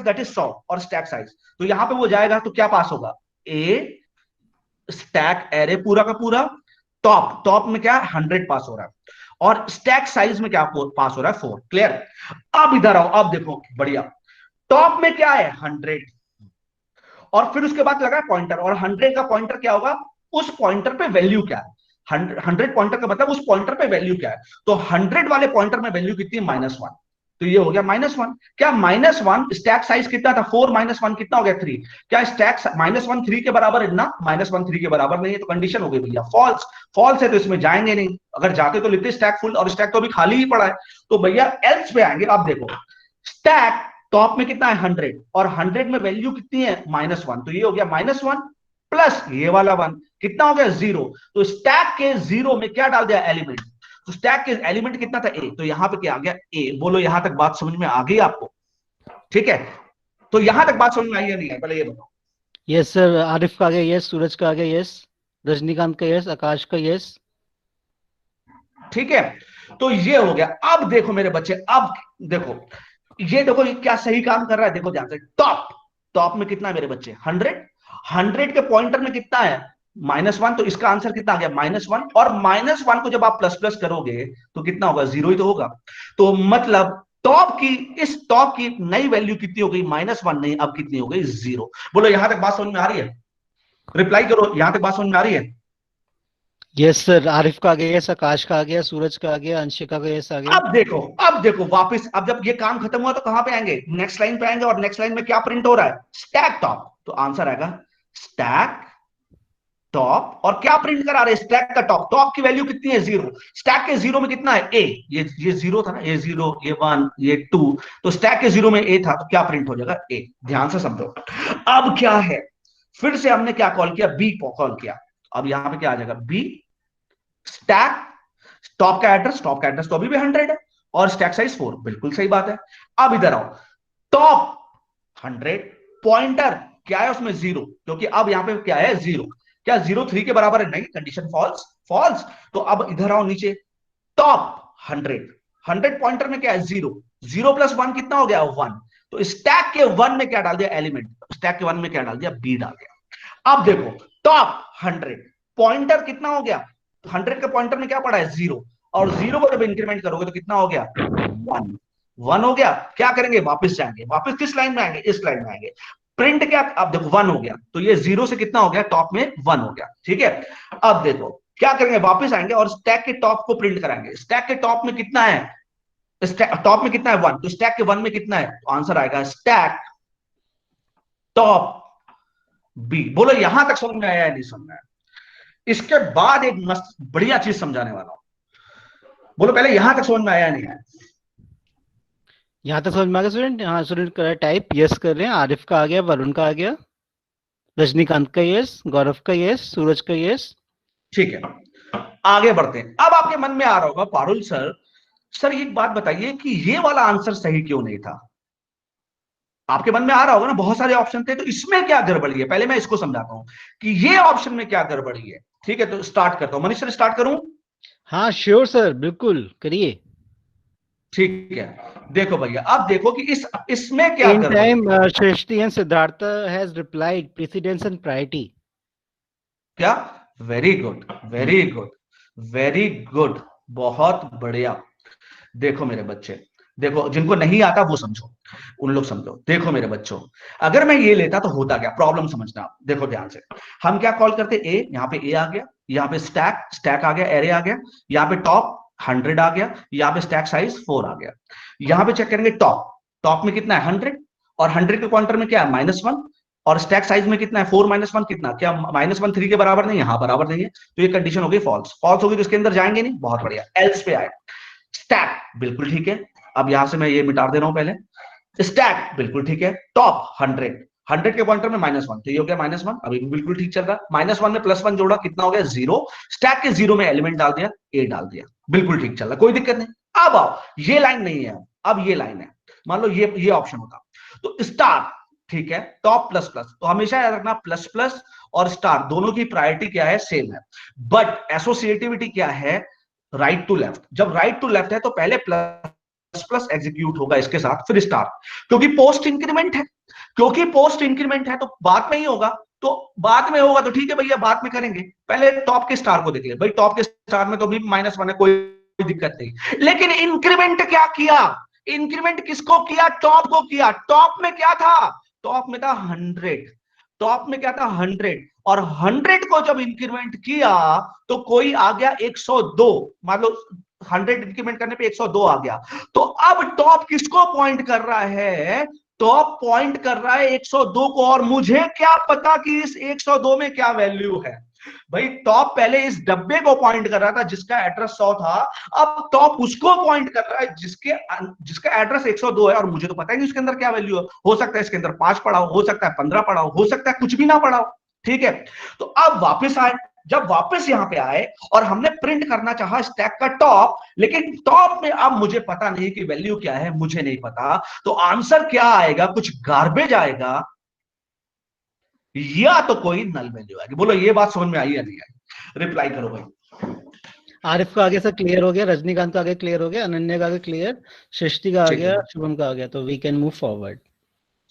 दैट इज 100, और स्टैक साइज। तो यहां पे वो जाएगा तो क्या पास होगा, ए स्टैक एरे पूरा का पूरा, टॉप में क्या 100 पास हो रहा है। और स्टैक साइज में क्या पास हो रहा है 4। क्लियर? अब इधर आओ, अब देखो बढ़िया, टॉप में क्या है 100 और फिर उसके बाद लगा है पॉइंटर, और 100 का पॉइंटर क्या होगा, उस पॉइंटर पे वैल्यू क्या है, 100 पॉइंटर का मतलब उस पॉइंटर पे वैल्यू क्या है, तो 100 वाले पॉइंटर में वैल्यू कितनी है -1, तो ये हो गया -1। क्या -1 स्टैक साइज कितना था 4 -1 कितना हो गया 3, क्या स्टैक -1 3 के बराबर है ना, -1 3 के बराबर नहीं है, तो कंडीशन हो गई भैया फॉल्स। फॉल्स है तो इसमें जाएंगे नहीं, अगर जाते तो लिखते स्टैक फुल, और स्टैक तो अभी खाली ही पड़ा है, तो भैया एल्स पे आएंगे। अब देखो स्टैक टॉप में कितना है 100 और 100 में वैल्यू कितनी है -1, तो ये हो गया -1 प्लस ये वाला 1 कितना हो गया 0, तो स्टैक के 0 में क्या डाल दिया एलिमेंट, तो स्टैक के एलिमेंट कितना था ए, तो यहां पे क्या आ गया ए। बोलो यहां तक बात समझ में आ गई आपको? ठीक है, तो यहां तक बात समझ में आई या नहीं आई, पहले ये बताओ। यस सर, आरिफ का आ गया यस, सूरज का आ गया यस, रजनीकांत का यस, आकाश का यस। ठीक है, तो ये हो गया। अब देखो मेरे बच्चे, अब देखो ये देखो ये क्या सही काम कर रहा है, देखो ध्यान से, टॉप टॉप में कितना है मेरे बच्चे 100, 100 के पॉइंटर में कितना है -1, तो इसका आंसर कितना आ गया -1, और -1 को जब आप प्लस प्लस करोगे तो कितना होगा 0 ही तो होगा, तो मतलब टॉप की, इस टॉप की नई वैल्यू कितनी हो गई -1 नहीं, अब कितनी हो गई 0। बोलो यहां तक बात समझ में आ रही है? रिप्लाई करो, यहां तक बात समझ में आ रही है? यस सर, आरिफ का आ गया यस, आकाश का आ गया, सूरज का आ गया, अंशिका का यस आ गया। अब देखो वापस, अब जब ये काम खत्म हुआ तो कहां पे आएंगे, नेक्स्ट लाइन पे आएंगे, और नेक्स्ट लाइन में क्या प्रिंट हो रहा है स्टैक टॉप, तो आंसर आएगा स्टैक टॉप। और क्या प्रिंट करा रहे स्टैक का टॉप, टॉप की वैल्यू कितनी है 0, स्टैक के 0 में कितना है ए, ये 0 था ना, ये 0 ये 1 ये 2, तो स्टैक के 0 में ए था, तो क्या प्रिंट हो जाएगा ए। ध्यान से समझो, अब क्या है, फिर से हमने क्या कॉल किया बी कॉल किया, अब यहां पे क्या आ जाएगा बी स्टैक, टॉप का एड्रेस तो अभी भी 100 है, और स्टैक साइज 4, बिल्कुल सही बात है। अब इधर आओ, टॉप 100 पॉइंटर क्या है उसमें 0, क्योंकि अब यहां पे क्या है 0, क्या 0 3 के बराबर है नहीं, कंडीशन फॉल्स, फॉल्स। तो अब इधर आओ नीचे, टॉप 100, 100 पॉइंटर में क्या है 0, 0 प्लस 1 कितना हो गया 1, तो स्टैक के 1 में क्या डाल दिया एलिमेंट, स्टैक के 1 में क्या डाल दिया बी डाल दिया। अब देखो टॉप 100 पॉइंटर कितना हो गया, 100 के पॉइंटर में क्या पड़ा है 0, और 0 को जब इंक्रीमेंट करोगे तो कितना हो गया 1, 1 हो गया। क्या करेंगे वापस जाएंगे, वापस किस लाइन में आएंगे, इस लाइन में आएंगे, प्रिंट क्या, अब देखो 1 हो गया, तो ये 0 से कितना हो गया टॉप में 1 हो गया, ठीक है। अब देखो क्या करेंगे, वापस आएंगे और स्टैक के टॉप को प्रिंट कराएंगे, स्टैक के टॉप में कितना है, टॉप में कितना है 1, तो स्टैक के 1 में कितना है, तो आंसर आएगा स्टैक टॉप बी। बोलो यहां तक समझ में आया या नहीं समझ में आया? इसके बाद एक मस्त बढ़िया चीज समझाने वाला हूं, बोलो पहले यहां तक समझ में आया या नहीं आया? यहाँ तक समझ में आ गया स्टूडेंट? हाँ स्टूडेंट कर रहा है टाइप, यस कर रहे हैं। आरिफ का आ गया, वरुण का आ गया, रजनीकांत का यस, गौरव का यस, सूरज का यस। ठीक है, आगे बढ़ते हैं। अब आपके मन में आ रहा होगा पारुल सर, सर एक बात बताइए कि ये वाला आंसर सही क्यों नहीं था? आपके मन में आ रहा होगा ना, बहुत सारे ऑप्शन थे, तो इसमें क्या गड़बड़ी है, पहले मैं इसको समझाता हूं कि ये ऑप्शन में क्या गड़बड़ी है। ठीक है, तो स्टार्ट करता हूं, मनीष सर स्टार्ट करूं? हाँ श्योर सर, बिल्कुल करिए। ठीक है, देखो भैया, अब देखो कि इसमें क्या इन गड़बड़ी टाइम है। Srishti and Siddharth has replied precedence and priority. क्या? Very good, very good, very good, बहुत बढ़िया। देखो मेरे बच्चे, देखो जिनको नहीं आता वो समझो, उन लोग समझो। देखो मेरे बच्चों, अगर मैं ये लेता तो होता क्या, प्रॉब्लम समझना। देखो ध्यान से, हम क्या कॉल करते ए, यहाँ पे ए आ गया, यहाँ पे स्टैक, स्टैक आ गया, एरे आ गया, यहाँ पे टॉप 100 आ गया, यहाँ पे स्टैक साइज 4 आ गया। यहाँ पे चेक करेंगे टॉप, टॉप में कितना है 100, और 100 के पॉइंटर में क्या है -1, और स्टैक साइज में कितना है 4 -1 कितना, क्या -1 3 के बराबर नहीं है, हाँ बराबर नहीं है, तो ये कंडीशन हो गई फॉल्स। फॉल्स होगी तो इसके अंदर जाएंगे नहीं, बहुत बढ़िया। एल्स पे आए, स्टैक बिल्कुल ठीक है, अब यहां से मैं ये मिटा दे रहा हूं पहले, स्टैक बिल्कुल ठीक है, टॉप 100, 100 के पॉइंटर में -1, तो ये हो गया -1, अभी बिल्कुल ठीक चल रहा है। -1 में +1 जोड़ा कितना हो गया 0, स्टैक के 0 में एलिमेंट डाल दिया, ए डाल दिया, बिल्कुल ठीक चल रहा है, कोई दिक्कत नहीं। अब आओ, ये लाइन नहीं है, अब ये लाइन है, मान लो ये ऑप्शन होता, तो स्टार ठीक है, टॉप प्लस प्लस, तो हमेशा याद रखना प्लस प्लस और स्टार दोनों की प्रायोरिटी क्या है, सेम है, बट एसोसिएटिविटी क्या है, राइट टू लेफ्ट। जब राइट टू लेफ्ट है तो पहले प्लस प्लस एग्जीक्यूट होगा इसके साथ, फिर स्टार, क्योंकि पोस्ट इंक्रीमेंट है, क्योंकि पोस्ट इंक्रीमेंट है तो बाद में ही होगा, तो बाद में होगा तो ठीक है भैया, बाद में करेंगे, पहले टॉप के स्टार को देख ले भाई, टॉप के स्टार में तो भी -1 है, कोई दिक्कत नहीं। लेकिन इंक्रीमेंट क्या किया, इंक्रीमेंट किसको किया, टॉप को किया। टॉप में क्या था, टॉप में था 100, टॉप में क्या था 100, और 100 को जब इंक्रीमेंट किया तो कोई आ गया 102, मान लो 100 इंक्रीमेंट करने पे 102 आ गया। तो अब टॉप किसको पॉइंट कर रहा है, टॉप पॉइंट कर रहा है 102 को, और मुझे क्या पता कि इस 102 में क्या वैल्यू है। भाई टॉप पहले इस डब्बे को पॉइंट कर रहा था जिसका एड्रेस 100 था, अब टॉप उसको पॉइंट कर रहा है जिसका एड्रेस 102 है, और मुझे तो पता ही नहीं उसके अंदर क्या वैल्यू है। हो सकता है इसके अंदर 5 पड़ा हो सकता है 15 पड़ा हो सकता है कुछ भी ना पड़ा हो। ठीक है, तो अब वापस आए, जब वापस यहां पे आए और हमने प्रिंट करना चाहा स्टैक का टॉप, लेकिन टॉप में अब मुझे पता नहीं कि वैल्यू क्या है, मुझे नहीं पता, तो आंसर क्या आएगा, कुछ गार्बेज आएगा या तो कोई नल वैल्यू आएगी। बोलो ये बात समझ में आई या नहीं आई, रिप्लाई करो भाई। आरिफ का आगे से क्लियर हो गया, रजनीकांत का आगे क्लियर हो गया, अनन्या का आगे क्लियर, सृष्टि का आ ठीक है। गया, शुभम का आ गया, तो we can move forward.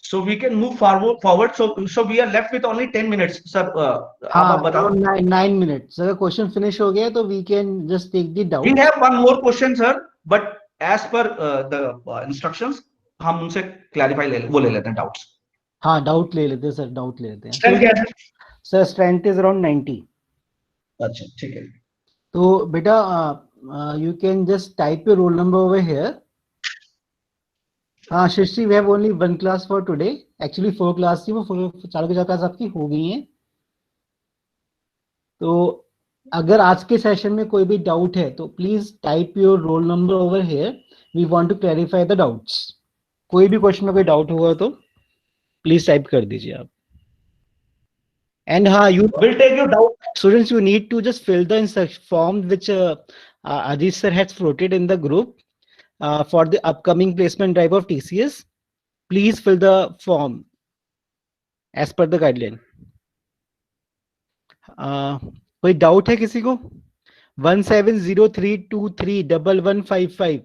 So we can move forward. So we are left with only 10 minutes, sir. आप बताओ। 9 minutes। अगर क्वेश्चन फिनिश हो गया तो we can just take the We doubt. have one more question, sir. But as per the instructions, हम उनसे clarify वो ले लेते हैं doubts. हाँ डाउट ले लेते हैं सर, डाउट ले लेते हैं। Strength क्या है? Sir strength is around 90। अच्छा ठीक है। तो बेटा you can just type your roll number over here. हाँ Srishti, we have only 1 class for today, actually 4 class थी, वो 4 की 4 क्लास आपकी हो गई हैं। तो अगर आज के सेशन में कोई भी डाउट है तो please type your roll number over here, we want to clarify the doubts. कोई भी क्वेश्चन में कोई डाउट हुआ तो प्लीज टाइप कर दीजिए आप। एंड हाँ you We'll take your doubt. students, you need to just fill the instruction form which Ajit sir has floated in the group for the upcoming placement drive of TCS. Please fill the form as per the guideline. कोई doubt है किसी को? 1703231155।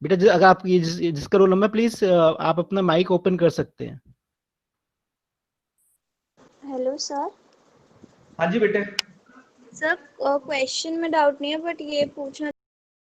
बेटा अगर आप जिसका roll number, please आप अपना माइक ओपन कर सकते हैं। Hello sir. हाँ जी बेटे। सर क्वेश्चन में डाउट नहीं है, बट ये पूछना